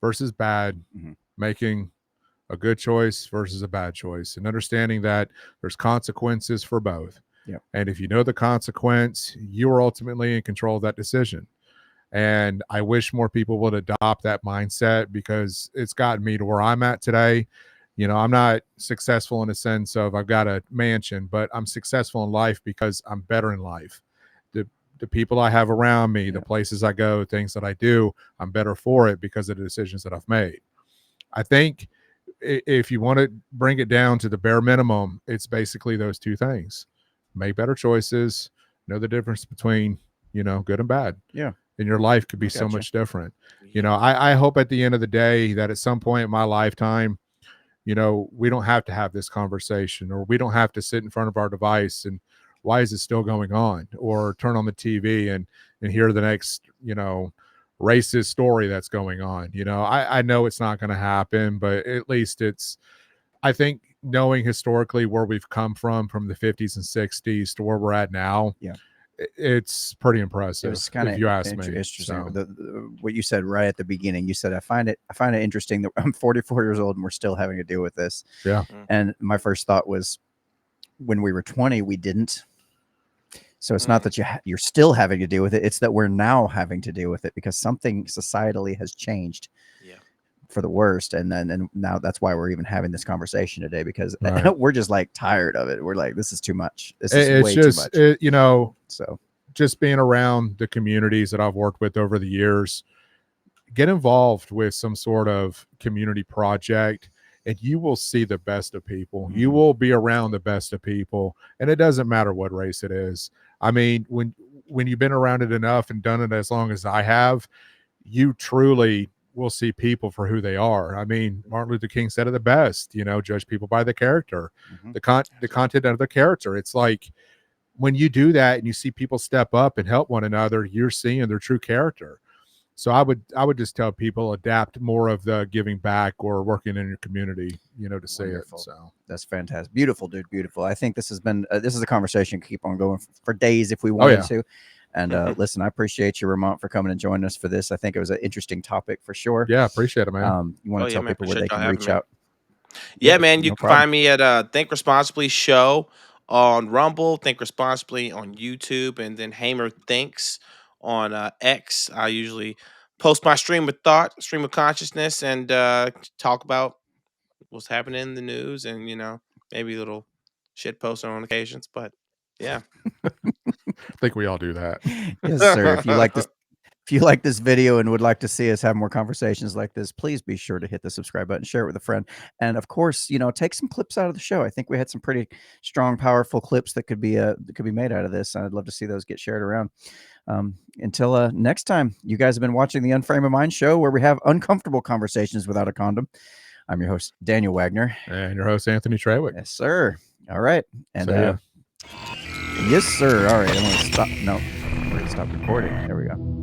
versus bad, Mhm. making a good choice versus a bad choice, and understanding that there's consequences for both. Yeah. And if you know the consequence, you are ultimately in control of that decision. And I wish more people would adopt that mindset because it's gotten me to where I'm at today. I'm not successful in a sense of I've got a mansion, but I'm successful in life because I'm better in life. The people I have around me, the places I go, things that I do, I'm better for it because of the decisions that I've made. I think if you want to bring it down to the bare minimum, it's basically those two things. Make better choices, know the difference between, good and bad. Yeah. And your life could be so Gotcha. much different. I hope at the end of the day that at some point in my lifetime, we don't have to have this conversation, or we don't have to sit in front of our device and why is it still going on, or turn on the TV and hear the next, racist story that's going on. I know it's not going to happen, but at least I think knowing historically where we've come from the 50s and 60s to where we're at now, it's pretty impressive. It was kind of if you ask me. interesting. So, What you said right at the beginning. You said I find it interesting that I'm 44 years old and we're still having to deal with this. yeah. And my first thought was, when we were 20, we didn't. So it's not that you're still having to deal with it. It's that we're now having to deal with it because something societally has changed for the worst. And now that's why we're even having this conversation today, because Right. we're just like tired of it. We're like, this is too much. This It's is way just, too much. So just being around the communities that I've worked with over the years, get involved with some sort of community project and you will see the best of people. You will be around the best of people, and it doesn't matter what race it is. I mean, when you've been around it enough and done it as long as I have, you truly will see people for who they are. I mean, Martin Luther King said it the best, judge people by the character, the content of the character. It's like when you do that and you see people step up and help one another, you're seeing their true character. So I would just tell people adapt more of the giving back or working in your community, to say it. So that's fantastic. Beautiful, dude. Beautiful. I think this has been, this is a conversation keep on going for days if we wanted to. And listen, I appreciate you, Ramont, for coming and joining us for this. I think it was an interesting topic for sure. Yeah, appreciate it, man. You want to tell people where they can reach out? Yeah, man. You can find me at Think Responsibly Show on Rumble, Think Responsibly on YouTube, and then Hamer Thinks on X. I usually post my stream of thought, stream of consciousness, and talk about what's happening in the news, and maybe a little shit posting on occasions. But yeah. I think we all do that. Yes, sir. If you like this video and would like to see us have more conversations like this, please be sure to hit the subscribe button, share it with a friend, and of course, take some clips out of the show. I think we had some pretty strong, powerful clips that could be made out of this. I'd love to see those get shared around. Until next time, you guys have been watching the Unframe of Mind Show, where we have uncomfortable conversations without a condom. I'm your host, Daniel Wagner, and your host, Anthony Trawick. Yes, sir. All right, and yes, sir. All right, I'm gonna stop. No, we're gonna stop recording. There we go.